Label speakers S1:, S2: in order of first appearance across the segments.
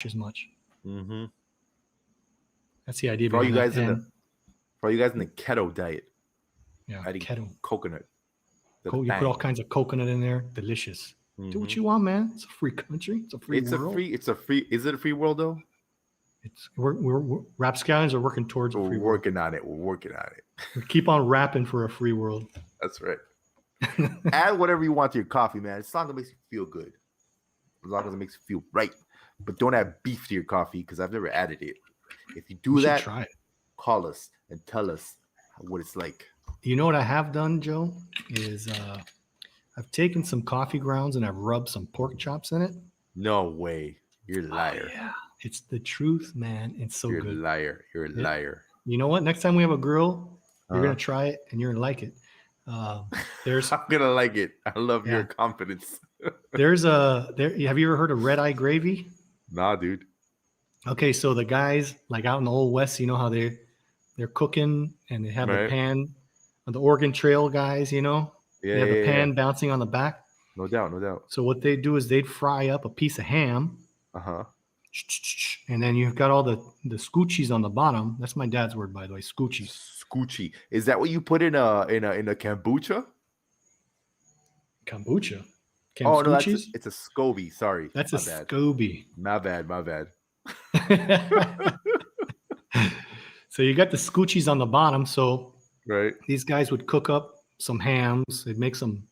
S1: as much.
S2: Mm-hmm.
S1: That's the idea
S2: For all you
S1: behind
S2: guys
S1: that.
S2: for all you guys in the keto diet,
S1: Yeah,
S2: adding
S1: keto.
S2: coconut.
S1: You put all kinds of coconut in there. Delicious. Do what you want, man. It's a free country. It's a free world.
S2: Is it a free world though?
S1: It's we're rapscallions are working towards a free world.
S2: We're working on it.
S1: We keep on rapping for a free world.
S2: That's right. Add whatever you want to your coffee, man. As long as it makes you feel good. As long as it makes you feel right. But don't add beef to your coffee because I've never added it. If you do that,
S1: try it.
S2: Call us and tell us what it's like.
S1: You know what I have done, Joe? Is I've taken some coffee grounds and I've rubbed some pork chops in it.
S2: No way. You're a liar.
S1: Oh, yeah. It's the truth, man. It's so
S2: You're
S1: good.
S2: You're a liar.
S1: You know what? Next time we have a grill, you're going to try it and you're going to like it.
S2: I'm going to like it. I love your confidence.
S1: Have you ever heard of red eye gravy?
S2: Nah, dude.
S1: Okay, so the guys like out in the old West, you know how they're cooking and they have the pan, the Oregon Trail guys, you know?
S2: Yeah,
S1: they have the pan bouncing on the back.
S2: No doubt.
S1: So what they do is they'd fry up a piece of ham.
S2: Uh-huh.
S1: And then you've got all the scoochies on the bottom. That's my dad's word, by the way, scoochies.
S2: Scoochie. Is that what you put in a kombucha?
S1: Kombucha?
S2: Oh, no, it's a SCOBY. Sorry.
S1: That's a SCOBY.
S2: My bad.
S1: So you got the scoochies on the bottom. So
S2: right,
S1: these guys would cook up some hams. They'd make some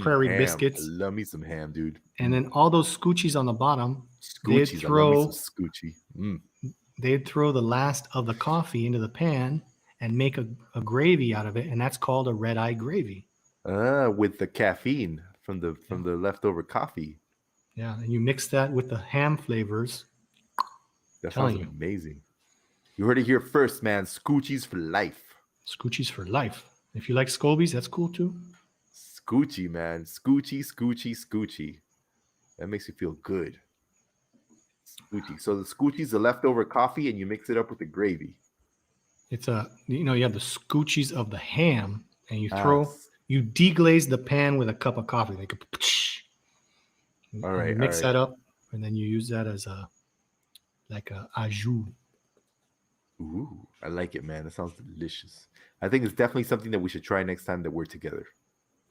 S1: prairie biscuits.
S2: I love me some ham, dude.
S1: And then all those scoochies on the bottom, they'd throw the last of the coffee into the pan and make a gravy out of it, and that's called a red eye gravy.
S2: With the caffeine from the leftover coffee.
S1: Yeah, and you mix that with the ham flavors.
S2: That sounds amazing. You heard it here first, man. Scoochies for life.
S1: Scoochies for life. If you like Scobies, that's cool too.
S2: Scoochie, man. Scoochie. That makes you feel good. Scoochie. So the Scoochie's the leftover coffee and you mix it up with the gravy.
S1: It's you have the Scoochies of the ham and you deglaze the pan with a cup of coffee. Like
S2: all right.
S1: Mix that up and then you use that as a au jus.
S2: Ooh, I like it, man. That sounds delicious. I think it's definitely something that we should try next time that we're together.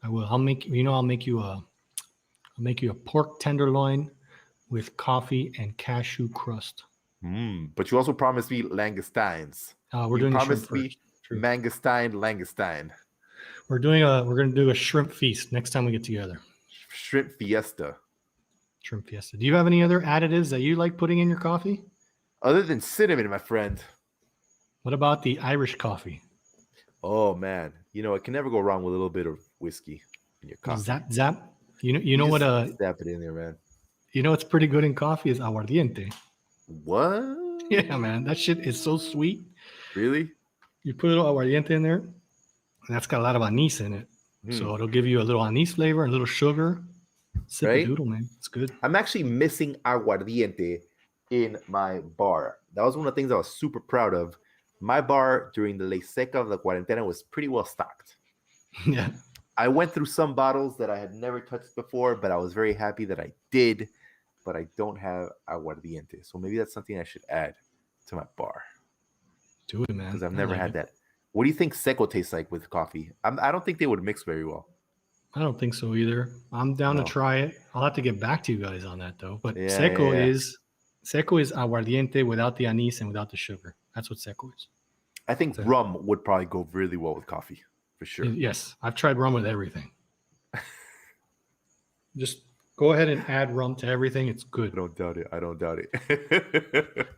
S1: I will. I'll make you a pork tenderloin with coffee and cashew crust.
S2: But you also promised me langoustines.
S1: We're doing
S2: promised me langoustine.
S1: We're going to do a shrimp feast next time we get together.
S2: Shrimp fiesta.
S1: Do you have any other additives that you like putting in your coffee?
S2: Other than cinnamon, my friend.
S1: What about the Irish coffee?
S2: Oh man, it can never go wrong with a little bit of whiskey in your coffee.
S1: Zap. You know what?
S2: Zap it in there, man.
S1: You know what's pretty good in coffee is aguardiente.
S2: What?
S1: Yeah, man, that shit is so sweet.
S2: Really?
S1: You put a little aguardiente in there, and that's got a lot of anise in it, so it'll give you a little anise flavor, and a little sugar. Sip a doodle, man. It's good.
S2: I'm actually missing aguardiente in my bar. That was one of the things I was super proud of. My bar during the ley seca of the cuarentena was pretty well stocked.
S1: Yeah.
S2: I went through some bottles that I had never touched before, but I was very happy that I did. But I don't have aguardiente. So maybe that's something I should add to my bar.
S1: Do it, man.
S2: Because I've never had that. What do you think seco tastes like with coffee? I don't think they would mix very well.
S1: I don't think so either. I'm down to try it. I'll have to get back to you guys on that, though. But seco is aguardiente without the anise and without the sugar. That's what seco is.
S2: I think rum would probably go really well with coffee, for sure.
S1: Yes, I've tried rum with everything. Just go ahead and add rum to everything. It's good.
S2: I don't doubt it.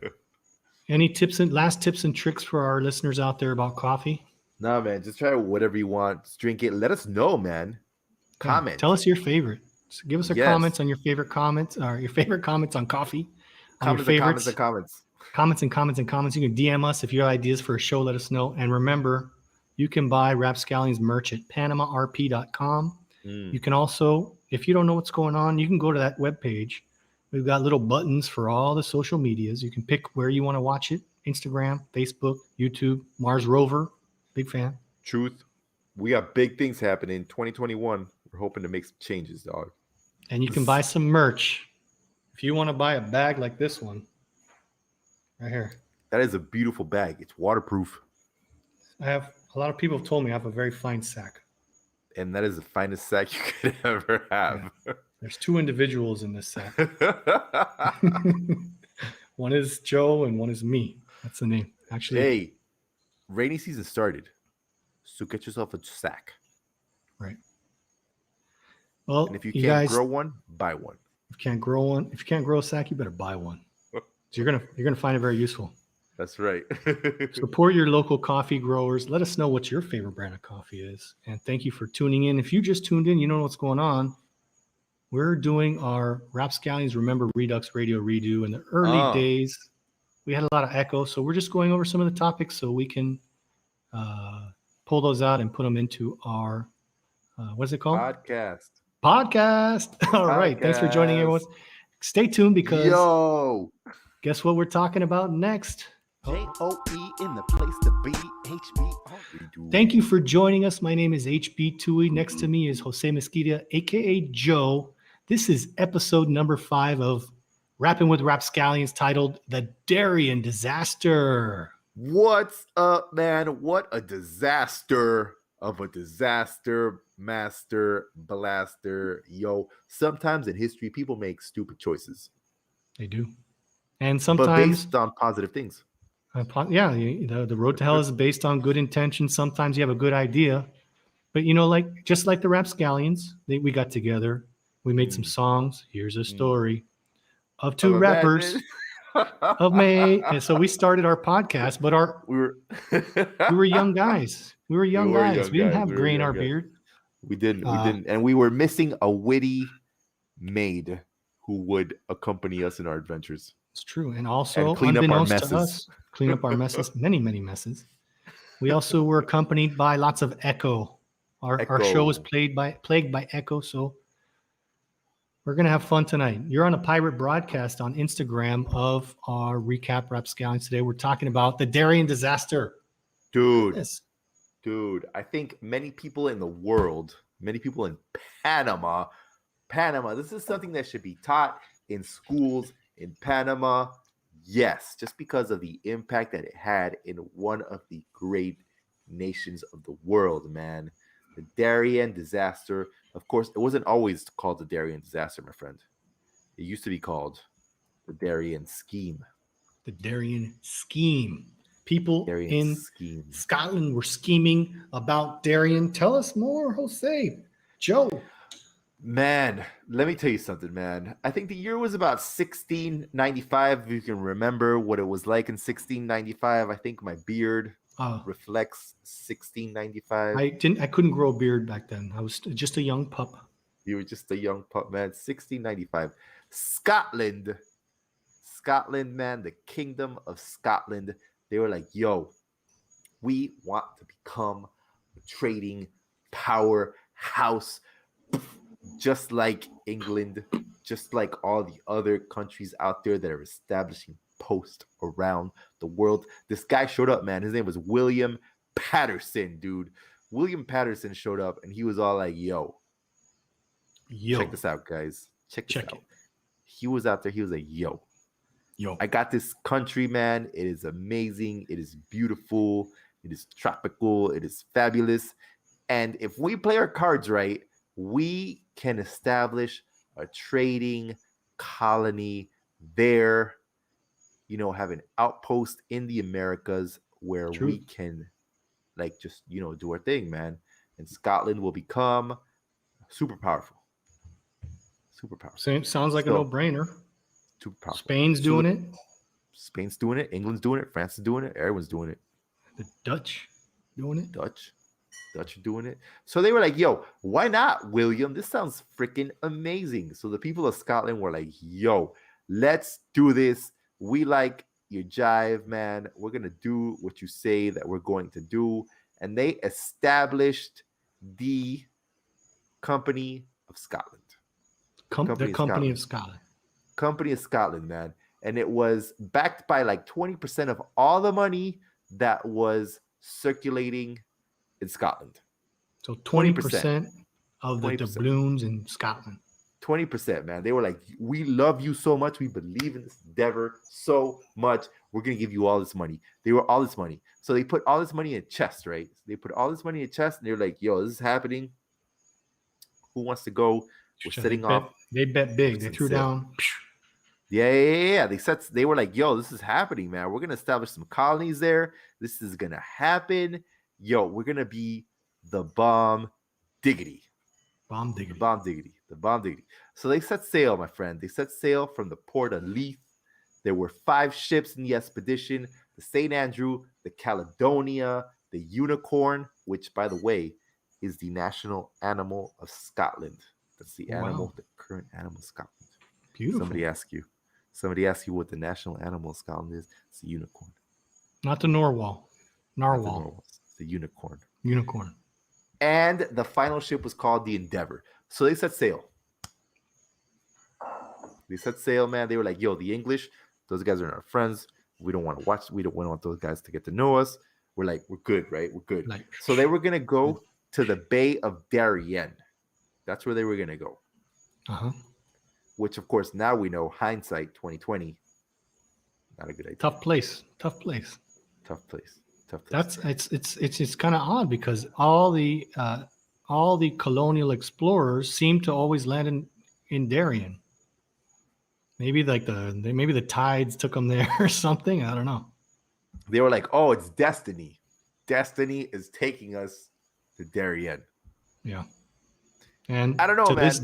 S1: Any last tips and tricks for our listeners out there about coffee?
S2: No, man. Just try whatever you want. Just drink it. Let us know, man. Comment.
S1: Tell us your favorite. So give us comments on your favorite comments or your favorite comments on coffee.
S2: Comments and comments.
S1: Comments and comments and comments. You can DM us if you have ideas for a show. Let us know. And remember, you can buy Rapscallions merch at PanamaRP.com. You can also, if you don't know what's going on, you can go to that webpage. We've got little buttons for all the social medias. You can pick where you want to watch it. Instagram, Facebook, YouTube, Mars Rover. Big fan.
S2: Truth. We got big things happening in 2021. We're hoping to make some changes, dog.
S1: And you can buy some merch. If you want to buy a bag like this one, Right here.
S2: That is a beautiful bag. It's waterproof.
S1: I have a lot of people have told me I have a very fine sack.
S2: And that is the finest sack you could ever have.
S1: There's 2 individuals in this sack. One is Joe and one is me. That's the name. Actually,
S2: Hey, rainy season started. So get yourself a sack.
S1: right. Well,
S2: And if you
S1: you
S2: can't
S1: guys,
S2: grow one, buy one.
S1: if you can't grow one, if you can't grow a sack, you better buy one. So you're gonna find it very useful.
S2: That's right.
S1: Support your local coffee growers. Let us know what your favorite brand of coffee is. And thank you for tuning in. If you just tuned in, you know what's going on. We're doing our Rapscallions Remember Redux Radio redo. In the early days, we had a lot of echo. So we're just going over some of the topics so we can pull those out and put them into our, what's it called? Podcast. All right. Thanks for joining, everyone. Stay tuned because guess what we're talking about next?
S2: J-O-E in the place to be. HB.
S1: Thank you for joining us. My name is HB Tui. Next to me is Jose Mesquita, aka Joe. This is episode number 5 of Rapping with Rapscallions, titled The Darien Disaster.
S2: What's up, man? What a disaster of a disaster, master, blaster. Yo, sometimes in history, people make stupid choices.
S1: They do. And sometimes,
S2: but based on positive things.
S1: The road to hell is based on good intentions. Sometimes you have a good idea, but just like the Rapscallions, we got together, we made some songs. Here's a story of 2 rappers of May, and so we started our podcast. But we were young guys. We didn't have gray in our beard.
S2: We didn't, and we were missing a witty maid who would accompany us in our adventures.
S1: It's true. And also, unbeknownst to us, clean up our messes, many messes. We also were accompanied by lots of echo. Our show was plagued by echo, so we're going to have fun tonight. You're on a pirate broadcast on Instagram of our recap Rapscallions today. We're talking about the Darien Disaster.
S2: Dude, I think many people in the world, many people in Panama, this is something that should be taught in schools in Panama. Yes, just because of the impact that it had in one of the great nations of the world, man. The Darien Disaster. Of course, it wasn't always called the Darien Disaster, my friend. It used to be called the Darien Scheme.
S1: The Darien Scheme. People in Scotland were scheming about Darien. Tell us more, Jose. Joe.
S2: Man, let me tell you something, man. I think the year was about 1695. If you can remember what it was like in 1695, I think my beard reflects 1695.
S1: I couldn't grow a beard back then. I was just a young pup.
S2: You were just a young pup, man. 1695. Scotland, man, the Kingdom of Scotland. They were like, yo, we want to become a trading powerhouse, just like England, just like all the other countries out there that are establishing posts around the world. This guy showed up, man. His name was William Patterson, dude. William Patterson showed up, and he was all like, yo, check this out, guys. Check this out. He was out there. He was like, yo, I got this country, man. It is amazing. It is beautiful. It is tropical. It is fabulous. And if we play our cards right, we can establish a trading colony there, have an outpost in the Americas where we can just do our thing, man. And Scotland will become super powerful.
S1: Sounds like a no-brainer.
S2: Super powerful.
S1: Spain's doing it.
S2: England's doing it. France is doing it. Everyone's doing it.
S1: The Dutch doing it.
S2: Dutch are doing it. So they were like, yo, why not, William? This sounds freaking amazing. So the people of Scotland were like, yo, let's do this. We like your jive, man. We're going to do what you say that we're going to do. And they established the Company of Scotland.
S1: Company of Scotland.
S2: Company of Scotland, man. And it was backed by 20% of all the money that was circulating in Scotland.
S1: So 20% of the doubloons in Scotland.
S2: 20%, man. They were like, we love you so much. We believe in this endeavor so much. We're going to give you all this money. They were all this money. So they put all this money in a chest, right? So they put all this money in a chest and they're like, yo, this is happening. Who wants to go? We're setting off.
S1: They bet big. They threw down.
S2: Yeah. They were like, yo, this is happening, man. We're going to establish some colonies there. This is going to happen. Yo, we're going to be the bomb diggity.
S1: Bomb diggity.
S2: The bomb diggity. So they set sail, my friend. They set sail from the port of Leith. There were 5 ships in the expedition: the St. Andrew, the Caledonia, the Unicorn, which, by the way, is the national animal of Scotland. That's the animal, the current animal of Scotland.
S1: Beautiful.
S2: Somebody ask you what the national animal of Scotland is. It's the unicorn.
S1: Not the narwhal.
S2: It's the unicorn.
S1: Unicorn.
S2: And the final ship was called the Endeavor. So they set sail. Man. They were like, yo, the English, those guys are our friends. We don't want to watch. We don't want those guys to get to know us. We're like, we're good, right? We're good. So they were going to go to the Bay of Darien. That's where they were going to go.
S1: Uh-huh.
S2: Which, of course, now we know, hindsight 2020, not a good idea.
S1: Tough place. That's it's kind of odd because all the colonial explorers seem to always land in Darien. Maybe maybe the tides took them there or something. I don't know.
S2: They were like, oh, it's destiny. Destiny is taking us to Darien.
S1: Yeah. And
S2: I don't know,
S1: to
S2: man.
S1: this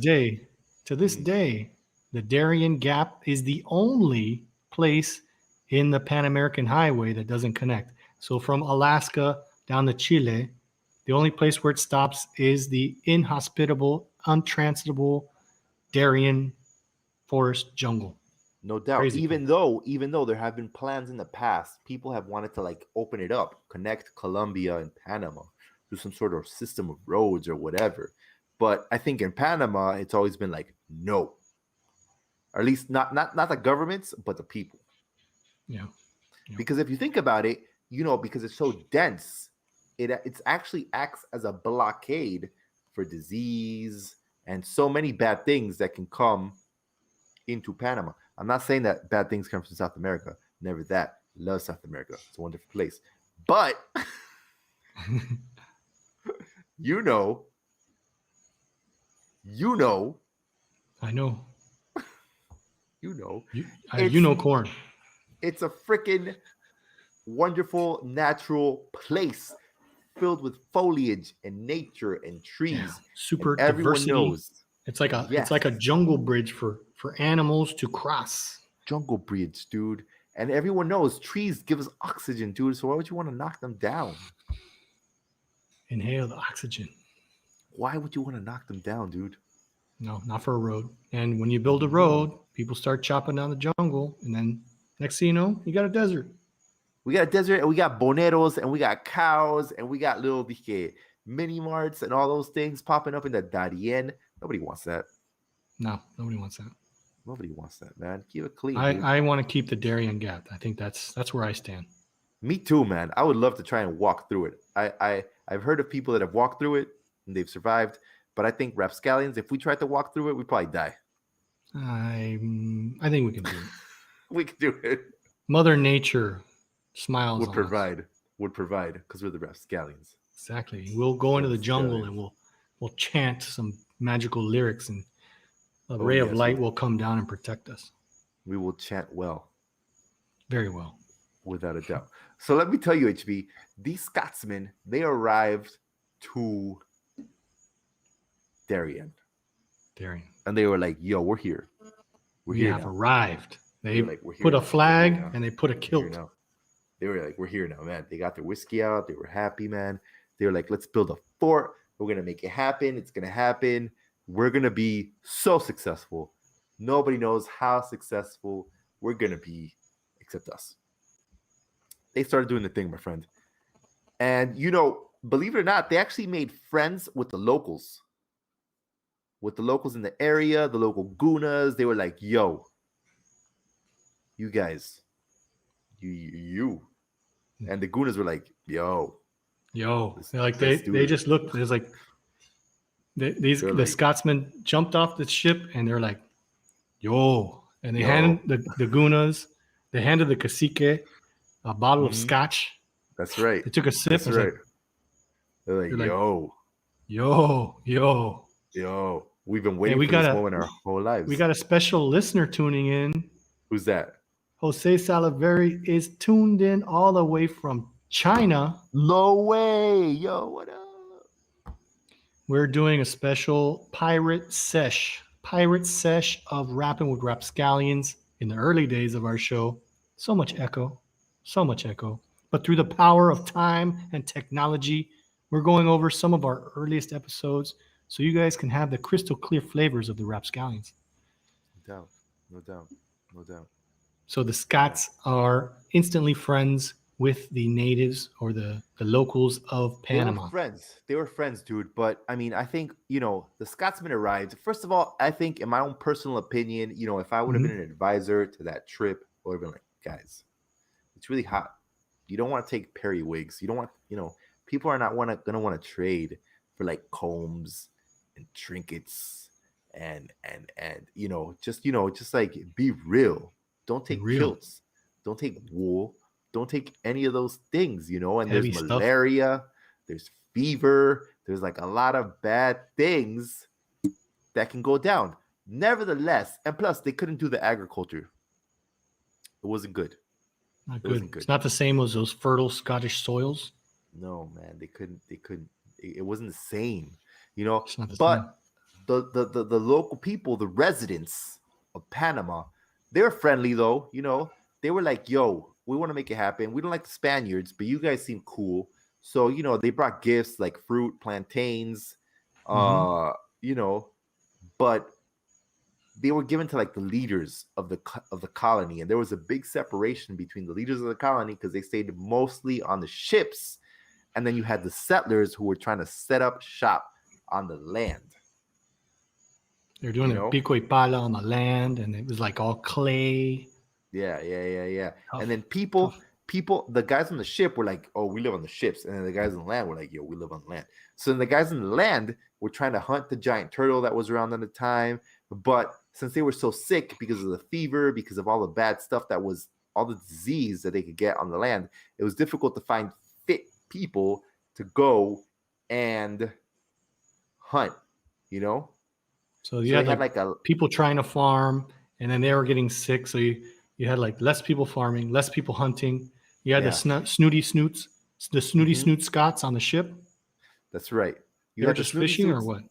S1: day, the Darien Gap is the only place in the Pan American Highway that doesn't connect. So from Alaska down to Chile, the only place where it stops is the inhospitable, untransitable Darien forest jungle.
S2: No doubt.
S1: Crazy
S2: even though there have been plans in the past, people have wanted to like open it up, connect Colombia and Panama through some sort of system of roads or whatever. But I think in Panama, it's always been like, no. Or at least not the governments, but the people.
S1: Yeah.
S2: Because if you think about it, because it's so dense, it's actually acts as a blockade for disease and so many bad things that can come into Panama. I'm not saying that bad things come from South America. Never that. Love South America. It's a wonderful place. But I know.
S1: Corn.
S2: It's a freaking wonderful natural place filled with foliage and nature and trees.
S1: Yeah, super
S2: and everyone
S1: diversity.
S2: Knows.
S1: It's like a jungle bridge for animals to cross.
S2: Jungle bridge, dude. And everyone knows trees give us oxygen, dude. So why would you want to knock them down?
S1: Inhale the oxygen.
S2: Why would you want to knock them down, dude?
S1: No, not for a road. And when you build a road, people start chopping down the jungle, and then next thing you know, you got a desert.
S2: We got a desert, and we got boneros, and we got cows, and we got little mini marts and all those things popping up in the Darien. Nobody wants that.
S1: No, nobody wants that.
S2: Nobody wants that, man. Keep it clean.
S1: I want to keep the Darien Gap. I think that's where I stand.
S2: Me too, man. I would love to try and walk through it. I've heard of people that have walked through it and they've survived. But I think rapscallions, if we tried to walk through it, we'd probably die.
S1: I think we can do it.
S2: We can do it.
S1: Mother Nature smiles.
S2: Would provide because we're the rapscallions.
S1: Exactly. We'll go into the jungle and we'll chant some magical lyrics, and a ray of light will come down and protect us.
S2: We will chant well.
S1: Very well.
S2: Without a doubt. So let me tell you, HB, these Scotsmen, they arrived to Darien. And they were like, yo, we're here.
S1: We have arrived. They put a flag and they put a kilt.
S2: They were like, we're here now, man. They got their whiskey out. They were happy, man. They were like, let's build a fort. We're going to make it happen. It's going to happen. We're going to be so successful. Nobody knows how successful we're going to be except us. They started doing the thing, my friend. And, believe it or not, they actually made friends with the locals. With the locals in the area, the local Gunas. They were like, yo, you guys, you. And the Gunas were like, yo.
S1: They're like, they just looked. It's like, The
S2: They're like,
S1: Scotsmen jumped off the ship and they're like, "Yo!" And they
S2: yo,
S1: handed the Gunas, they handed the cacique a bottle of
S2: mhm,
S1: scotch.
S2: that's right.
S1: They took a sip
S2: That's
S1: and it's
S2: right.
S1: like,
S2: They're like,
S1: they're like,
S2: yo,
S1: "Yo!"
S2: yo, we've been
S1: And
S2: waiting for this moment our whole lives.
S1: we got a special listener tuning in.
S2: Who's that?
S1: Jose Saliveri is tuned in all the way from China.
S2: No way. Yo, what up?
S1: We're doing a special pirate sesh of rapping with rapscallions in the early days of our show. So much echo. But through the power of time and technology, we're going over some of our earliest episodes so you guys can have the crystal clear flavors of the rapscallions.
S2: No doubt. No doubt. No doubt.
S1: So the Scots are instantly friends with the natives or the locals of Panama.
S2: They were friends, dude. But I mean, I think, the Scotsman arrived. First of all, I think, in my own personal opinion, if I would have been an advisor to that trip, I would have been like, guys, it's really hot. You don't want to take periwigs. You don't want, people are not gonna want to trade for like combs and trinkets and just like be real. Don't take kilts. Don't take wool. Don't take any of those things, and
S1: Heavy
S2: there's
S1: stuff.
S2: malaria, there's fever, there's like a lot of bad things that can go down. Nevertheless, and plus they couldn't do the agriculture. It wasn't good.
S1: Not
S2: It
S1: good.
S2: wasn't good.
S1: It's not the same as those fertile Scottish soils.
S2: No, man, they couldn't. It wasn't the same,
S1: It's not the same.
S2: But the local people, the residents of Panama, they were friendly though. They were like, "Yo, we want to make it happen. We don't like the Spaniards, but you guys seem cool." So they brought gifts like fruit, plantains, but they were given to like the leaders of the colony, and there was a big separation between the leaders of the colony because they stayed mostly on the ships, and then you had the settlers who were trying to set up shop on the land.
S1: They're doing a pico y pala on the land, and it was like all clay.
S2: Yeah.
S1: Tough,
S2: And then people, the guys on the ship were like, "Oh, we live on the ships," and then the guys on the land were like, "Yo, we live on the land." So then the guys on the land were trying to hunt the giant turtle that was around at the time, but since they were so sick because of the fever, because of all the bad stuff that was all the disease that they could get on the land, it was difficult to find fit people to go and hunt.
S1: So you had like people trying to farm, and then they were getting sick. So you had like less people farming, less people hunting. You had the snooty snoots Scots on the ship.
S2: That's right.
S1: You were just fishing or what?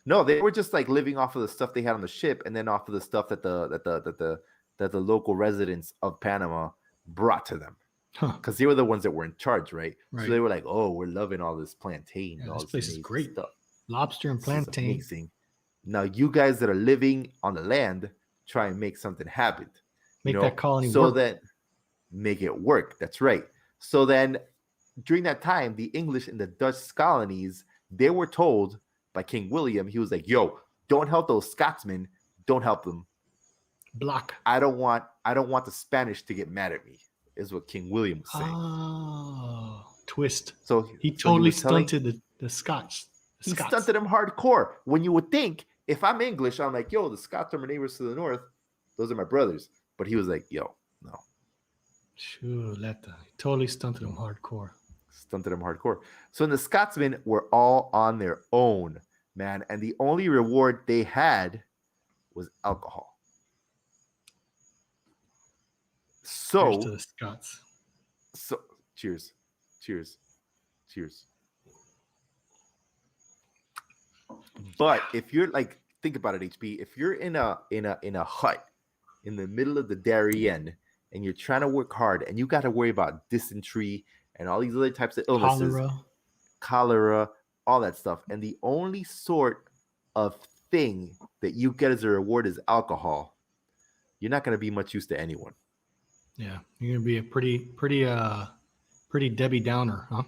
S2: No, they were just like living off of the stuff they had on the ship, and then off of the stuff that the local residents of Panama brought to them, because they were the ones that were in charge, right? So they were like, "Oh, we're loving all this plantain.
S1: Yeah,
S2: all
S1: this place is great
S2: stuff.
S1: Lobster and plantain.
S2: Amazing. Now you guys that are living on the land, try and make something happen.
S1: Make that colony
S2: so
S1: work.
S2: That make it work. That's right. So then, during that time, the English and the Dutch colonies, they were told by King William, he was like, "Yo, don't help those Scotsmen. Don't help them.
S1: Block.
S2: I don't want the Spanish to get mad at me," is what King William was saying.
S1: Oh, twist.
S2: So
S1: he totally stunted the Scots.
S2: He stunted them hardcore. When you would think, if I'm English, I'm like, "Yo, the Scots are my neighbors to the north. Those are my brothers." But he was like, "Yo, no."
S1: Chuleta. He totally stunted them hardcore.
S2: So then the Scotsmen were all on their own, man. And the only reward they had was alcohol. So,
S1: cheers to the Scots.
S2: So, cheers. But if you're like, think about it, HB. If you're in a hut in the middle of the Darien and you're trying to work hard and you got to worry about dysentery and all these other types of illnesses, cholera, all that stuff, and the only sort of thing that you get as a reward is alcohol, you're not going to be much use to anyone.
S1: Yeah, you're going to be a pretty Debbie Downer, huh?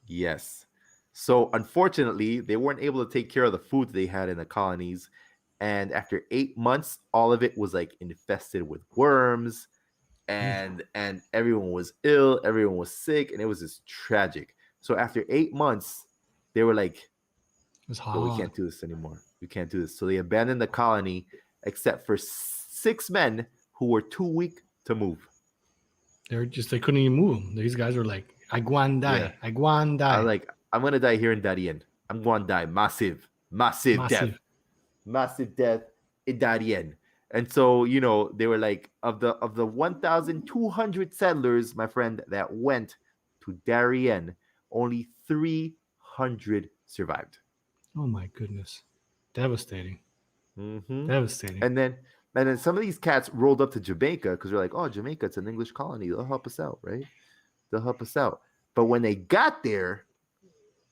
S2: Yes. So unfortunately, they weren't able to take care of the food they had in the colonies. And after 8 months, all of it was like infested with worms, and everyone was ill, everyone was sick, and it was just tragic. So after 8 months, they were like,
S1: was
S2: Yo, we
S1: hard.
S2: can't do this anymore. We can't do this. So they abandoned the colony, except for 6 men who were too weak to move.
S1: They couldn't even move. These guys were like, I go and die.
S2: Yeah.
S1: I go and die.
S2: I'm gonna die here in Darien. I'm going to die. Massive death. Massive death in Darien. And so, they were like, of the 1,200 settlers, my friend, that went to Darien, only 300 survived.
S1: Oh my goodness. Devastating.
S2: Mm-hmm.
S1: Devastating.
S2: And then some of these cats rolled up to Jamaica because they're like, oh, Jamaica, it's an English colony. They'll help us out, right? They'll help us out. But when they got there,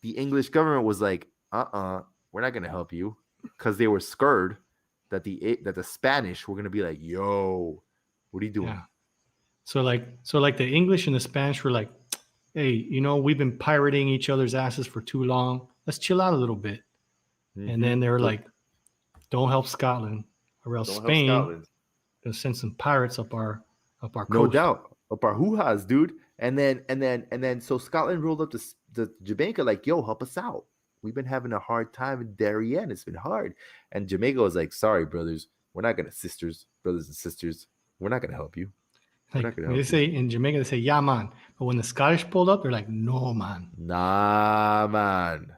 S2: the English government was like, we're not going to help you, because they were scared that the Spanish were going to be like, yo, what are you doing?
S1: Yeah. So like the English and the Spanish were like, hey, we've been pirating each other's asses for too long. Let's chill out a little bit.
S2: Mm-hmm.
S1: And then they were like, don't help Scotland, or else Spain will send some pirates up our coast.
S2: No doubt. Up our hoo-has, dude. And then so Scotland rolled up to Jamaica like, yo, help us out. We've been having a hard time in Darien. It's been hard. And Jamaica was like, sorry, brothers. We're not going to, brothers and sisters. We're not going to help you.
S1: Like, they say in Jamaica, they say, yeah, man. But when the Scottish pulled up, they're like, no, man.
S2: Nah, man.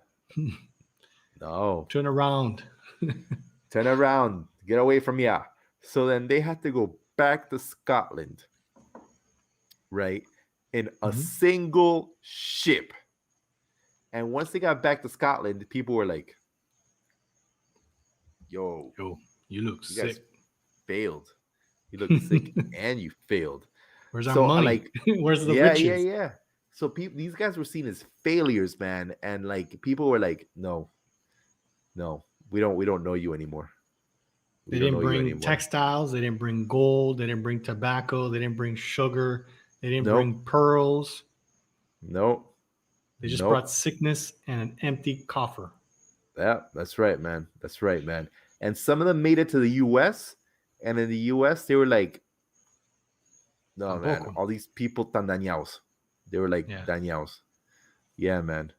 S2: No.
S1: Turn around.
S2: Turn around. Get away from ya. So then they had to go back to Scotland, right? In a single ship. And once they got back to Scotland, people were like, yo,
S1: you look
S2: you
S1: sick.
S2: Guys failed. You look sick and you failed.
S1: Where's our money?
S2: Like,
S1: where's the riches?
S2: Yeah. So these guys were seen as failures, man. And like people were like, no, we don't know you anymore.
S1: They didn't bring textiles. They didn't bring gold. They didn't bring tobacco. They didn't bring sugar. They didn't bring pearls.
S2: Nope.
S1: They just brought sickness and an empty coffer.
S2: Yeah, that's right, man. That's right, man. And some of them made it to the U.S. And in the U.S., they were like, no, man, all these people tan dañados. They were like, dañados. Yeah, man.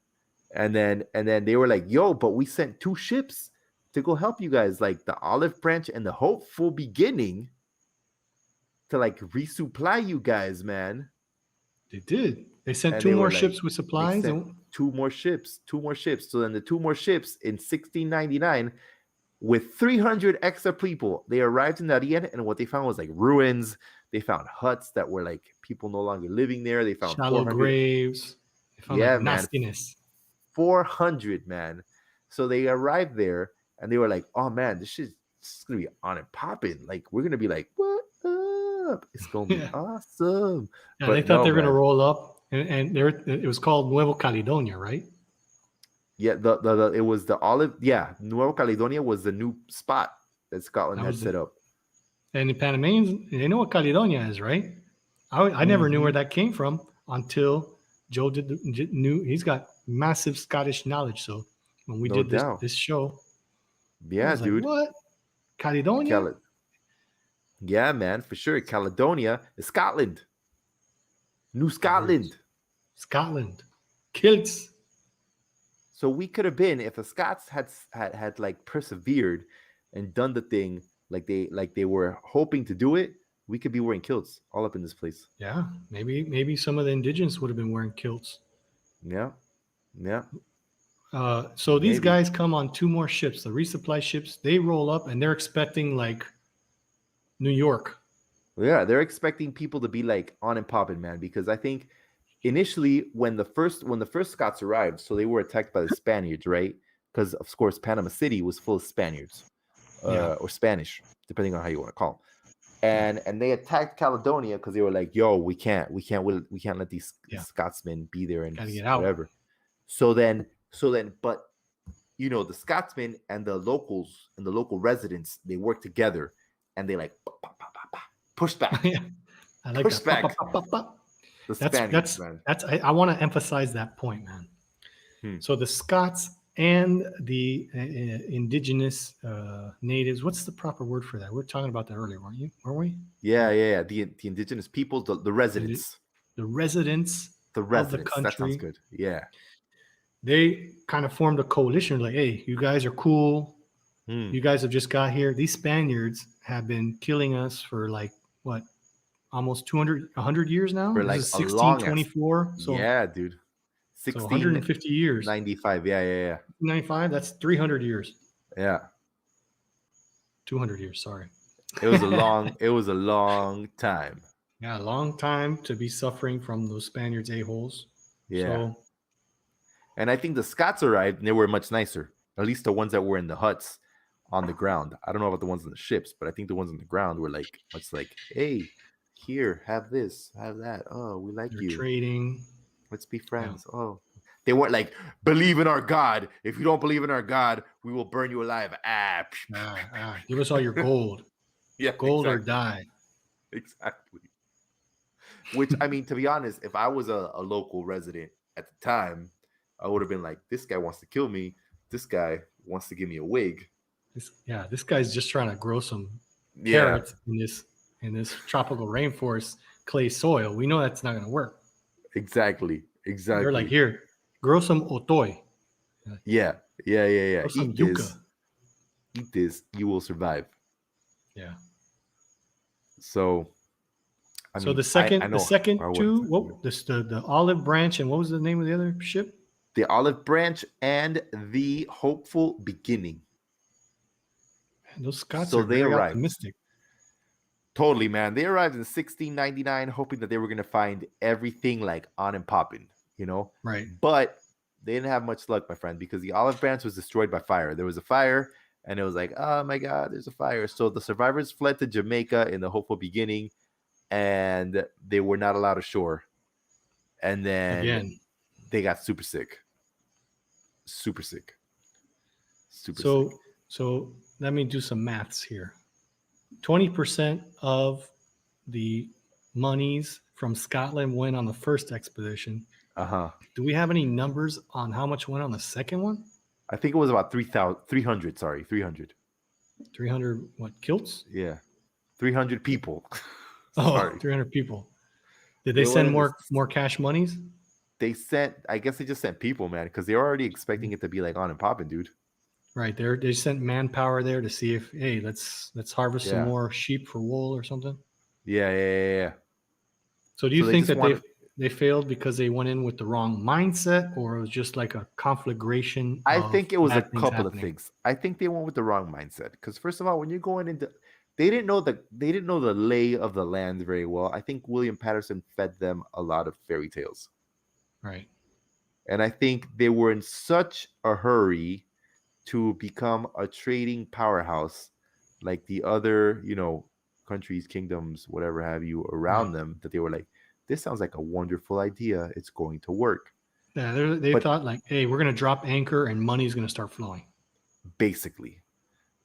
S2: And then they were like, yo, but we sent 2 ships to go help you guys, like the Olive Branch and the Hopeful Beginning, to like resupply you guys, man.
S1: They did. They sent 2 more ships with supplies.
S2: 2 more ships. So then the 2 more ships in 1699 with 300 extra people, they arrived in Darien, and what they found was like ruins. They found huts that were like people no longer living there. They found
S1: shallow graves. They found like nastiness.
S2: 400, man. So they arrived there and they were like, oh man, this is gonna be on and popping. Like we're gonna be like, what up? It's gonna be awesome.
S1: Yeah, but they thought they were gonna roll up, and it was called Nuevo Caledonia, right?
S2: Yeah, it was the olive. Yeah, Nuevo Caledonia was the new spot that Scotland had set up. And
S1: the Panamanians, they know what Caledonia is, right? I never knew where that came from until Joe knew. He's got massive Scottish knowledge. So when we did this show,
S2: yeah, dude,
S1: like, what Caledonia?
S2: Yeah, man, for sure. Caledonia is Scotland. New Scotland.
S1: Scotland. Kilts.
S2: So we could have been, if the Scots had like persevered and done the thing like they were hoping to do it, we could be wearing kilts all up in this place.
S1: Yeah, maybe some of the indigenous would have been wearing kilts.
S2: Yeah.
S1: So these guys come on 2 more ships, the resupply ships. They roll up and they're expecting like New York.
S2: Yeah, they're expecting people to be like on and popping, man, because I think initially when the first Scots arrived, so they were attacked by the Spaniards, right? Because of course Panama City was full of Spaniards, or Spanish, depending on how you want to call them. And they attacked Caledonia because they were like, "Yo, we can't let these Scotsmen be there and whatever." So then, but the Scotsmen and the locals and the local residents, they work together, and they like push back.
S1: I like push that. Back. I want to emphasize that point, man. So the Scots and the indigenous natives, what's the proper word for that? We were talking about that earlier, weren't we?
S2: Yeah. The indigenous people, the residents.
S1: The residents of the country.
S2: That sounds good. Yeah.
S1: they kind of formed a coalition. Like, hey, you guys are cool. You guys have just got here. These Spaniards have been killing us for like what, almost 100 years now.
S2: For
S1: This
S2: like
S1: is
S2: a long ass.
S1: 1624. So
S2: Yeah, dude.
S1: so 150 years.
S2: 95. Yeah.
S1: 95. That's 300 years.
S2: Yeah.
S1: 200 years. Sorry.
S2: It was a long time.
S1: Yeah, a long time to be suffering from those Spaniards a-holes.
S2: Yeah.
S1: So,
S2: and I think the Scots arrived and they were much nicer. At least the ones that were in the huts on the ground. I don't know about the ones in the ships, but I think the ones on the ground were like much like, hey, here, have this, have that. Oh, we like you.
S1: Trading.
S2: Let's be friends. Yeah. Oh. They weren't like, believe in our God. If you don't believe in our God, we will burn you alive.
S1: Give us all your gold.
S2: Yeah,
S1: gold exactly. Or die.
S2: Exactly. Which, I mean, to be honest, if I was a local resident at the time, I would have been like, this guy wants to kill me. This guy wants to give me a wig.
S1: This guy's just trying to grow some carrots in this tropical rainforest clay soil. We know that's not going to work.
S2: Exactly.
S1: They're like, here, grow some otoy.
S2: Yeah.
S1: Grow some yucca.
S2: Eat this. You will survive.
S1: Yeah.
S2: So,
S1: the second two, the olive branch, and what was the name of the other ship?
S2: The Olive Branch and the Hopeful Beginning.
S1: Man, those Scots are very optimistic.
S2: Totally, man. They arrived in 1699, hoping that they were going to find everything like on and popping, you know?
S1: Right.
S2: But they didn't have much luck, my friend, because the Olive Branch was destroyed by fire. There was a fire, and it was like, oh my God, there's a fire. So the survivors fled to Jamaica in the Hopeful Beginning, and they were not allowed ashore. And then they got super sick. Super sick.
S1: So let me do some maths here. 20% of the monies from Scotland went on the first expedition. Do we have any numbers on how much went on the second one?
S2: I think it was about 300. Sorry, 300.
S1: 300 what, kilts?
S2: Yeah. 300 people.
S1: Oh, 300 people. Did they send more cash monies?
S2: I guess they just sent people, man, because they're already expecting it to be like on and popping, dude.
S1: Right. They sent manpower there to see if, hey, let's harvest some more sheep for wool or something.
S2: Yeah.
S1: So do you think that they failed because they went in with the wrong mindset, or it was just like a conflagration?
S2: I think it was a couple of things. I think they went with the wrong mindset because, first of all, when you're going into, they didn't know the lay of the land very well. I think William Patterson fed them a lot of fairy tales.
S1: Right.
S2: And I think they were in such a hurry to become a trading powerhouse like the other, countries, kingdoms, whatever have you around them, that they were like, this sounds like a wonderful idea. It's going to work.
S1: Yeah, they thought like, hey, we're going to drop anchor and money is going to start flowing.
S2: Basically.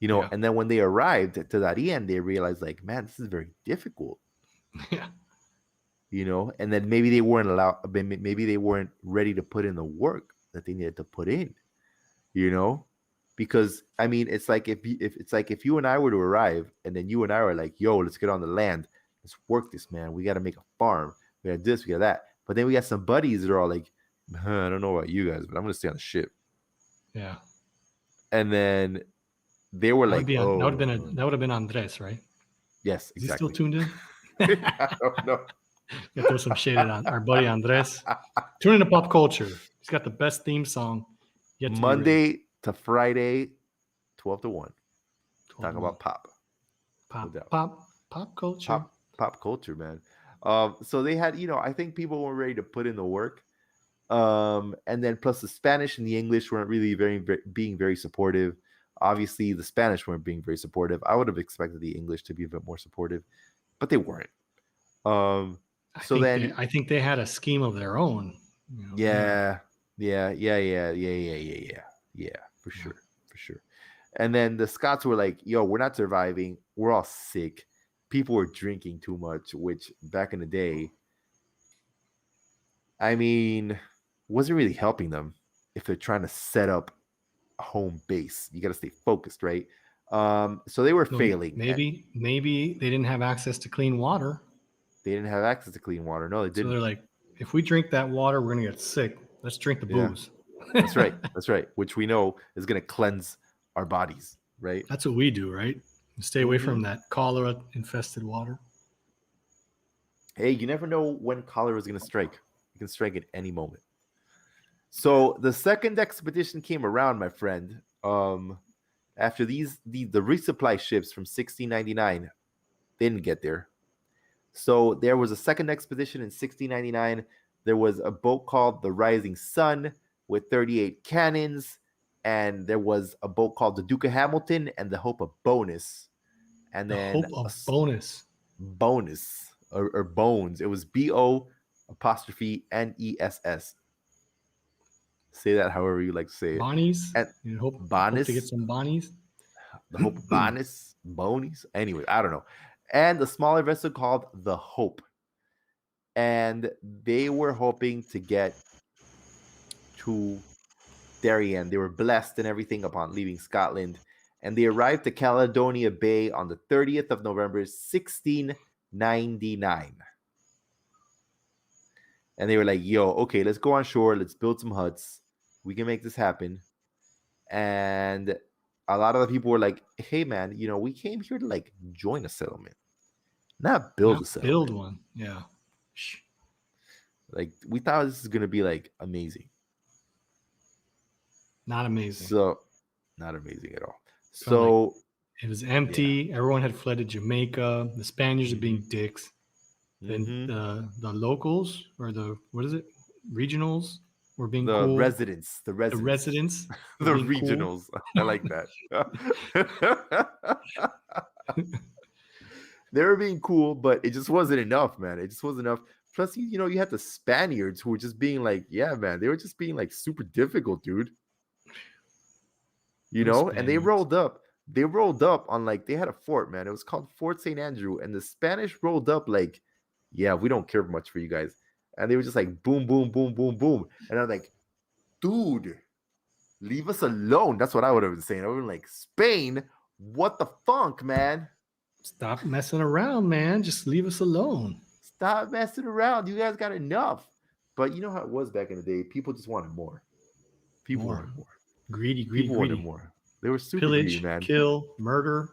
S2: And then when they arrived to Darien, they realized like, man, this is very difficult.
S1: Yeah.
S2: And then maybe they weren't ready to put in the work that they needed to put in, because I mean, it's like if you and I were to arrive and then you and I are like, yo, let's get on the land. Let's work this, man. We got to make a farm. We got this, we got that. But then we got some buddies that are all like, I don't know about you guys, but I'm going to stay on the ship.
S1: Yeah.
S2: And then they were like,
S1: that would have been Andres, right?
S2: Yes, exactly.
S1: Is he still tuned in?
S2: I don't know.
S1: You throw some shade on our buddy Andres. Tune into pop culture. He's got the best theme song yet.
S2: Monday to Friday, 12 to 1. Talk about pop culture. Pop culture, man. So they had, I think people were ready to put in the work. And then plus the Spanish and the English weren't really being very supportive. Obviously, the Spanish weren't being very supportive. I would have expected the English to be a bit more supportive, but they weren't.
S1: I think they had a scheme of their own.
S2: Yeah, for sure. And then the Scots were like, yo, we're not surviving. We're all sick. People were drinking too much, which back in the day, I mean, wasn't really helping them if they're trying to set up a home base. You got to stay focused, right? So they were failing.
S1: Maybe they didn't have access to clean water.
S2: They didn't have access to clean water. No, they didn't.
S1: So they're like, if we drink that water, we're going to get sick. Let's drink the booze.
S2: That's right. That's right. Which we know is going to cleanse our bodies, right?
S1: That's what we do, right? Stay away
S2: Mm-hmm.
S1: from that cholera infested water.
S2: Hey, you never know when cholera is going to strike. It can strike at any moment. So the second expedition came around, my friend. After the resupply ships from 1699 didn't get there. So there was a second expedition in 1699. There was a boat called the Rising Sun with 38 cannons, and there was a boat called the Duke of Hamilton and the Hope of Bonus, and
S1: The
S2: then
S1: hope of bonus.
S2: bonus or bones. It was BO''NESS. Say that however you like to say it.
S1: Bonnies.
S2: And
S1: You hope to
S2: bonus,
S1: get some bonnies.
S2: the Hope of bonus, bonies. Anyway, I don't know. And the smaller vessel called the Hope. And they were hoping to get to Darien. They were blessed and everything upon leaving Scotland. And they arrived to Caledonia Bay on the 30th of November, 1699. And they were like, yo, okay, let's go on shore. Let's build some huts. We can make this happen. And a lot of the people were like, hey, man, we came here to like join a settlement, not build a settlement.
S1: Build one. Yeah.
S2: Like, we thought this is going to be like amazing.
S1: Not amazing.
S2: So, not amazing at all. So,
S1: it was empty. Yeah. Everyone had fled to Jamaica. The Spaniards are being dicks. Then the locals, or regionals, were being cool.
S2: Residents. The
S1: residents.
S2: The regionals. Cool. I like that. They were being cool, but it just wasn't enough, man. It just wasn't enough. Plus, you had the Spaniards who were just being like, yeah, man, they were just being like super difficult, dude. And they rolled up. They rolled up on like, they had a fort, man. It was called Fort St. Andrew. And the Spanish rolled up like, yeah, we don't care much for you guys. And they were just like, boom, boom, boom, boom, boom. And I'm like, dude, leave us alone. That's what I would have been saying. I would have been like, Spain, what the funk, man?
S1: Stop messing around, man. Just leave us alone.
S2: Stop messing around. You guys got enough. But you know how it was back in the day? People just wanted more. People wanted more.
S1: Greedy.
S2: People wanted more. They were super
S1: Pillage,
S2: greedy, man.
S1: Kill, murder.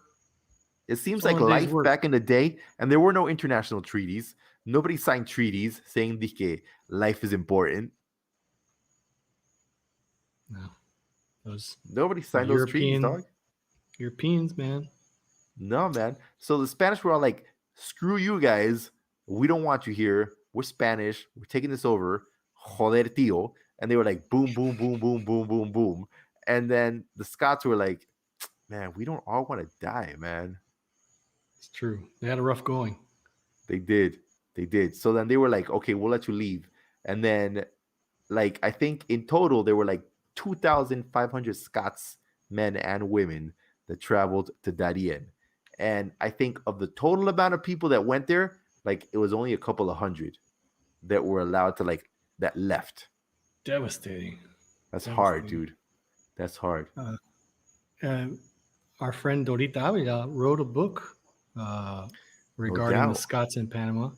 S2: It seems like life back in the day, and there were no international treaties. Nobody signed treaties saying that life is important.
S1: No.
S2: Nobody signed those treaties, dog.
S1: Europeans, man.
S2: No, man. So the Spanish were all like, screw you guys. We don't want you here. We're Spanish. We're taking this over. Joder, tío. And they were like, boom, boom, boom, boom, boom, boom, boom. And then the Scots were like, man, we don't all want to die, man.
S1: It's true. They had a rough going.
S2: They did. So then they were like, okay, we'll let you leave. And then, like, I think in total, there were like 2,500 Scots, men and women, that traveled to Darien. And I think of the total amount of people that went there, like, it was only a couple of hundred that were allowed to, like, that left.
S1: Devastating.
S2: That's hard, dude. That's hard.
S1: Our friend Dorita Avila wrote a book regarding the Scots in Panama.